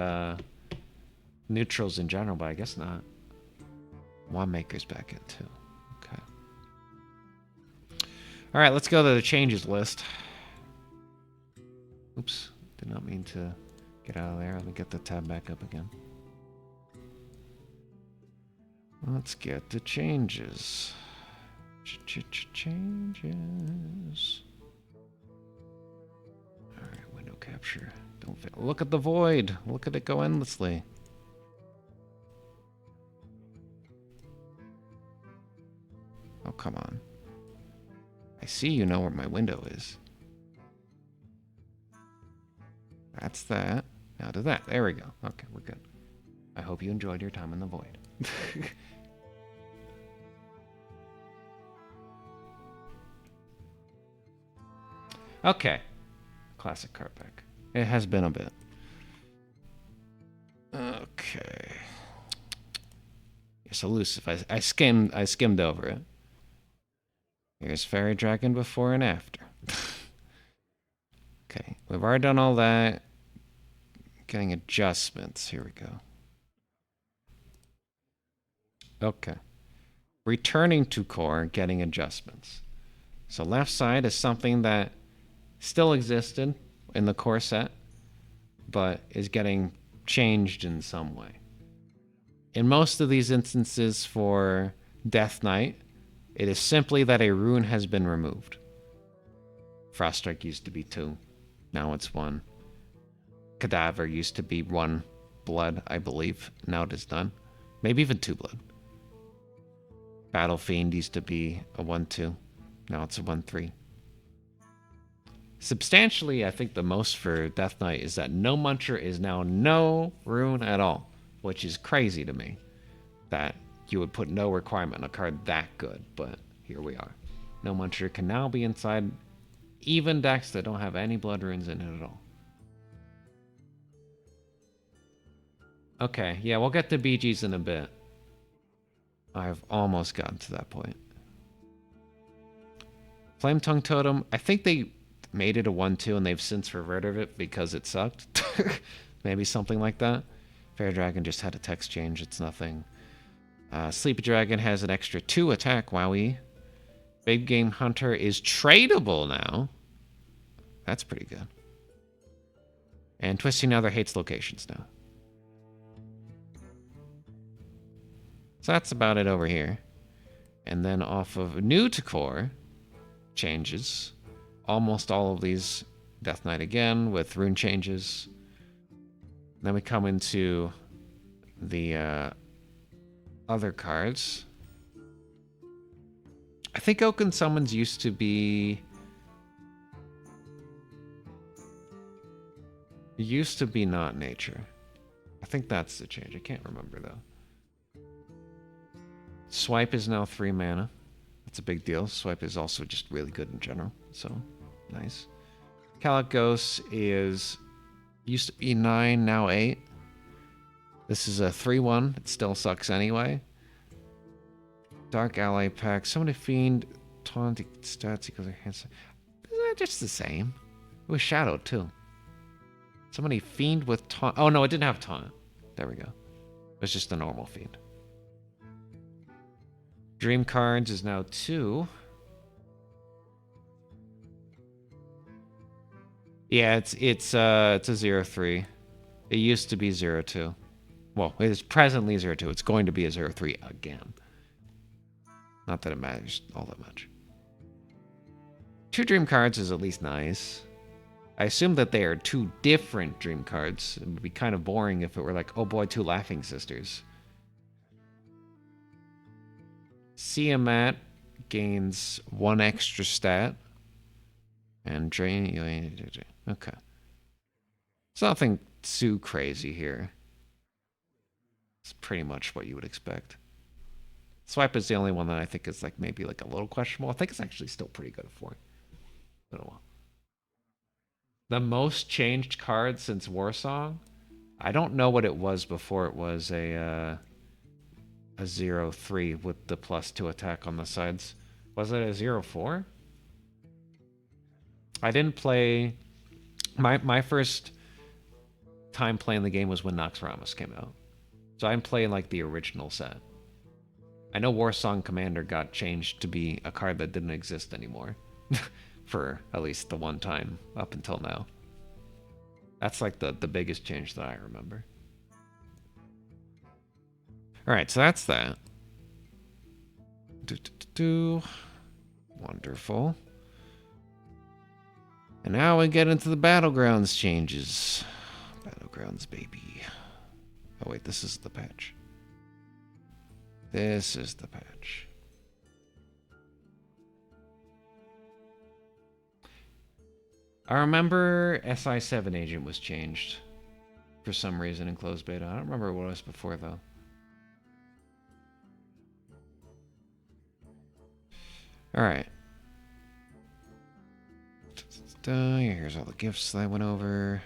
neutrals in general, but I guess not. Wandmaker's back in too. Okay. Alright, let's go to the changes list. Oops. Did not mean to get out of there. Let me get the tab back up again. Let's get the changes. Changes. All right, window capture. Don't fail. Look at the void. Look at it go endlessly. Oh, come on. I see you know where my window is. That's that. Now to that. There we go. Okay, we're good. I hope you enjoyed your time in the void. Okay. Classic card pack. It has been a bit. Okay. It's elusive. I skimmed over it. Here's Fairy Dragon before and after. Okay, we've already done all that. Getting adjustments. Here we go. Okay. Returning to core, getting adjustments. So left side is something that still existed in the core set, but is getting changed in some way. In most of these instances for Death Knight, it is simply that a rune has been removed. Froststrike used to be 2. Now it's 1. Cadaver used to be 1 blood, I believe. Now it is done. Maybe even 2 blood. Battle Fiend used to be a 1-2. Now it's a 1-3. Substantially, I think the most for Death Knight is that No Muncher is now no rune at all, which is crazy to me that you would put no requirement on a card that good, but here we are. No Muncher can now be inside even decks that don't have any blood runes in it at all. Okay, yeah, we'll get to BGs in a bit. I've almost gotten to that point. Flame Tongue Totem, I think they made it a 1-2 and they've since reverted it because it sucked. Maybe something like that. Fair Dragon just had a text change, it's nothing. Sleepy Dragon has an extra 2 attack, wowie. Big Game Hunter is tradable now. That's pretty good. And Twisting Nether hates locations now. So that's about it over here. And then off of new to core changes. Almost all of these Death Knight again with rune changes. Then we come into the other cards. I think Oaken Summons used to be not nature. I think that's the change. I can't remember though. Swipe is now 3 mana. That's a big deal. Swipe is also just really good in general. So, nice. Kalecgos is used to be 9, now 8. This is a 3-1. It still sucks anyway. Dark Ally Pack. Summon a Fiend. Taunt stats equals enhanced. Isn't that just the same? It was Shadow too. Somebody Fiend with taunt. Oh no, it didn't have taunt. There we go. It was just a normal Fiend. Dream Cards is now 2. Yeah, it's a 0-3. It used to be 0-2. Well, it is presently 0-2. It's going to be a 0-3 again. Not that it matters all that much. 2 Dream Cards is at least nice. I assume that they are 2 different Dream Cards. It would be kind of boring if it were like, oh boy, 2 Laughing Sisters. Siamat gains 1 extra stat. And drain. Okay. It's nothing too crazy here. It's pretty much what you would expect. Swipe is the only one that I think is like maybe like a little questionable. I think it's actually still pretty good for it. But oh well. The most changed card since Warsong? I don't know what it was before it was a 0-3 with the +2 attack on the sides. Was it a 0-4? I didn't play... My first time playing the game was when Noxramas came out. So I'm playing like the original set. I know Warsong Commander got changed to be a card that didn't exist anymore. For at least the one time up until now. That's like the biggest change that I remember. Alright, so that's that. Wonderful. And now we get into the Battlegrounds changes. Battlegrounds, baby. Oh, wait, this is the patch. This is the patch. I remember SI7 agent was changed for some reason in closed beta. I don't remember what it was before, though. Alright. Here's all the gifts that I went over.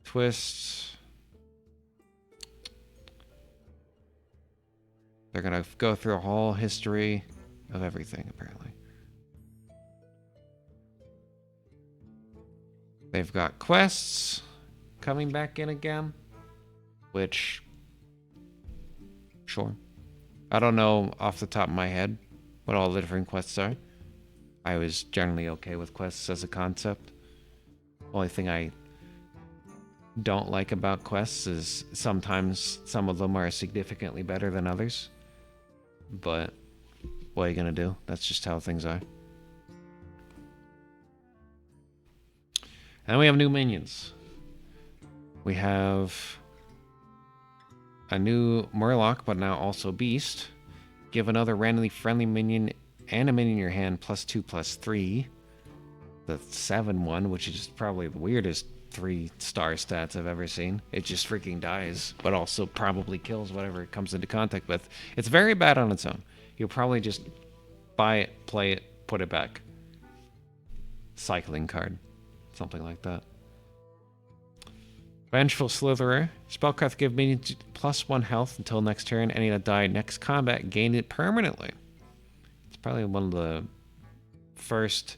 Twists. They're gonna go through a whole history of everything, apparently. They've got quests coming back in again, which, sure. I don't know off the top of my head what all the different quests are. I was generally okay with quests as a concept. Only thing I don't like about quests is sometimes some of them are significantly better than others. But what are you gonna do? That's just how things are. And we have new minions. We have a new Murloc, but now also Beast. Give another randomly friendly minion and a minion in your hand +2/+3. The 7 one, which is probably the weirdest 3-star stats I've ever seen. It just freaking dies, but also probably kills whatever it comes into contact with. It's very bad on its own. You'll probably just buy it, play it, put it back. Cycling card. Something like that. Vengeful Slitherer. Spellcraft give minions +1 health until next turn. Any that die next combat gain it permanently. It's probably one of the first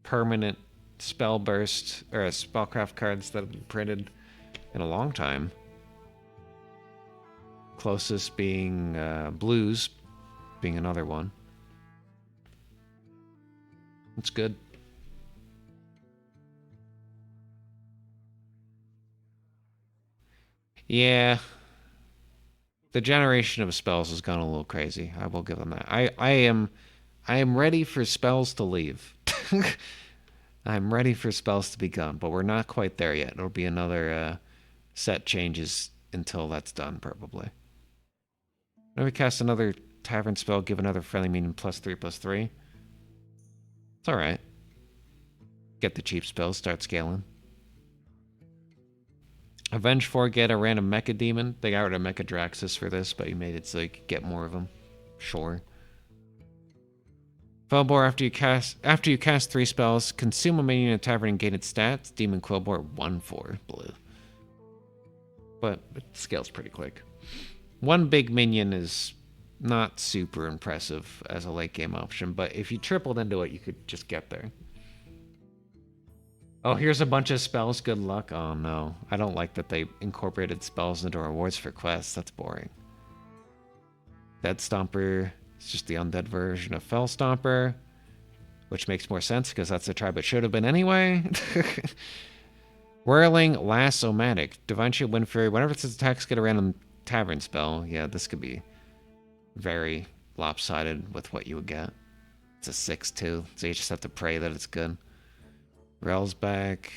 permanent spell burst or spellcraft cards that have been printed in a long time. Closest being Blues, being another one. It's good. Yeah. The generation of spells has gone a little crazy. I will give them that. I am ready for spells to leave. I'm ready for spells to be gone, but we're not quite there yet. It'll be another set changes until that's done, probably. Whenever we cast another tavern spell, give another friendly minion +3/+3. It's alright. Get the cheap spells, start scaling. Avenge 4, get a random Mecha Demon. They got rid of Mecha Draxus for this, but you made it so you could get more of them. Sure. Quillbore, after you cast 3 spells, consume a minion in a tavern and gain its stats. Demon Quillbore 1/4 blue. But it scales pretty quick. One big minion is not super impressive as a late game option, but if you tripled into it, you could just get there. Oh, here's a bunch of spells. Good luck. Oh, no. I don't like that they incorporated spells into rewards for quests. That's boring. Dead Stomper. It's just the undead version of Fell Stomper, which makes more sense because that's the tribe it should have been anyway. Whirling Lasso-matic. Divine Shield, Wind Fury. Whenever its attacks get a random tavern spell. Yeah, this could be very lopsided with what you would get. It's a 6/2, so you just have to pray that it's good. Rel's back.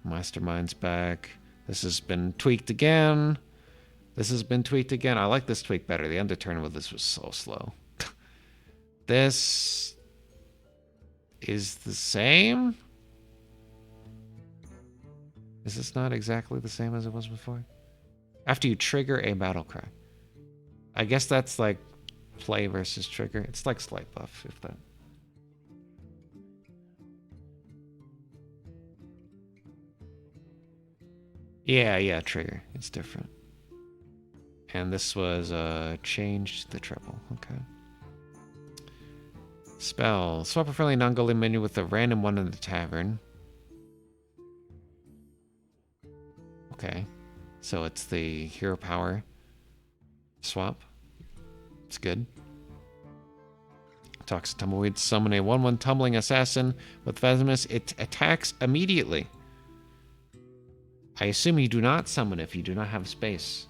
Mastermind's back. This has been tweaked again. This has been tweaked again. I like this tweak better. The end of turn with this was so slow. This is the same? Is this not exactly the same as it was before? After you trigger a battle cry. I guess that's like play versus trigger. It's like slight buff, if that. Yeah, trigger. It's different. And this was changed to the treble. Okay. Spell. Swap a friendly non-golden minion with a random one in the tavern. Okay. So it's the hero power swap. It's good. Toxic Tumbleweed. Summon a 1/1 tumbling assassin with Venomous. It attacks immediately. I assume you do not summon if you do not have space.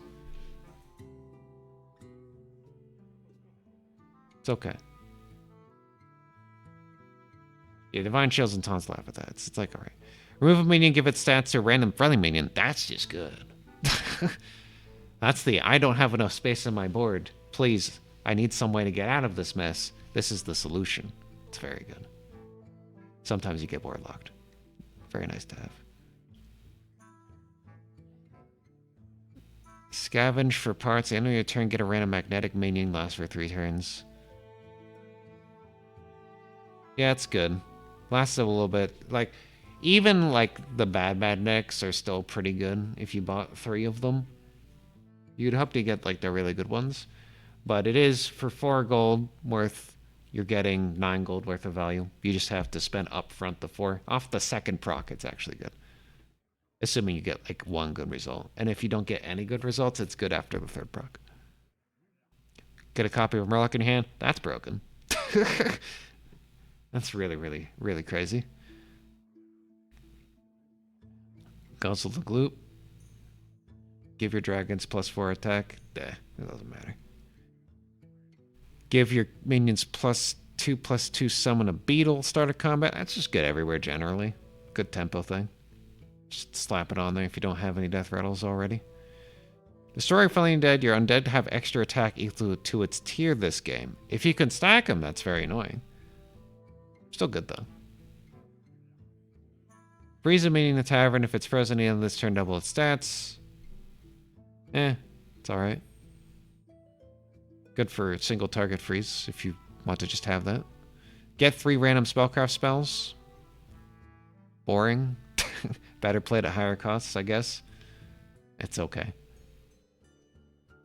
It's okay. Yeah, Divine Shields and Taunts laugh at that. It's like, alright. Remove a minion, give it stats to a random friendly minion. That's just good. That's the I don't have enough space on my board. Please, I need some way to get out of this mess. This is the solution. It's very good. Sometimes you get board locked. Very nice to have. Scavenge for parts. End of your turn, get a random magnetic minion. Lasts for 3 turns. Yeah, it's good. Lasts a little bit. Like, even like the bad decks are still pretty good if you bought 3 of them. You'd hope to get like the really good ones. But it is for 4 gold worth, you're getting 9 gold worth of value. You just have to spend upfront the 4. Off the second proc, it's actually good. Assuming you get like 1 good result. And if you don't get any good results, it's good after the 3rd proc. Get a copy of Murloc in your hand. That's broken. That's really, really, really crazy. Guzzle the Gloop. Give your dragons +4 attack. It doesn't matter. Give your minions +2/+2 summon a beetle. Start a combat. That's just good everywhere generally. Good tempo thing. Just slap it on there if you don't have any death rattles already. Destroy friendly undead. Your undead have extra attack equal to its tier this game. If you can stack them, that's very annoying. Still good though. Freeze a minion in the tavern. If it's frozen at the end of this turn, double its stats. It's alright. Good for single target freeze if you want to just have that. Get 3 random spellcraft spells. Boring. Better played at higher costs, I guess. It's okay.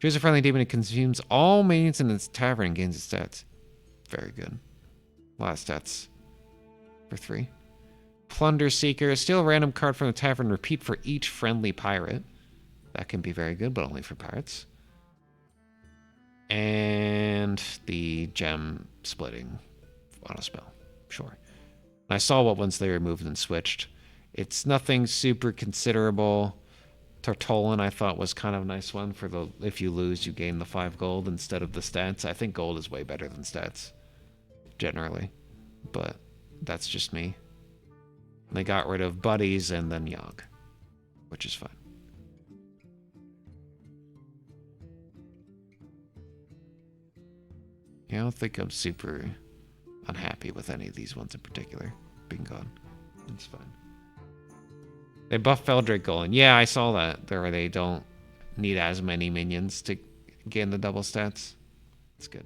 Choose a friendly demon. It consumes all minions in its tavern and gains its stats. Very good. A lot of stats. For 3. Plunder Seeker. Steal a random card from the tavern. Repeat for each friendly pirate. That can be very good, but only for pirates. And the gem splitting on a spell. Sure. I saw what ones they removed and switched. It's nothing super considerable. Tortollan I thought was kind of a nice one for the if you lose you gain the 5 gold instead of the stats. I think gold is way better than stats. Generally. But that's just me. They got rid of buddies and then Yogg. Which is fine. I don't think I'm super unhappy with any of these ones in particular being gone. It's fine. They buffed Feldrake Golem. Yeah, I saw that. They don't need as many minions to gain the double stats. It's good.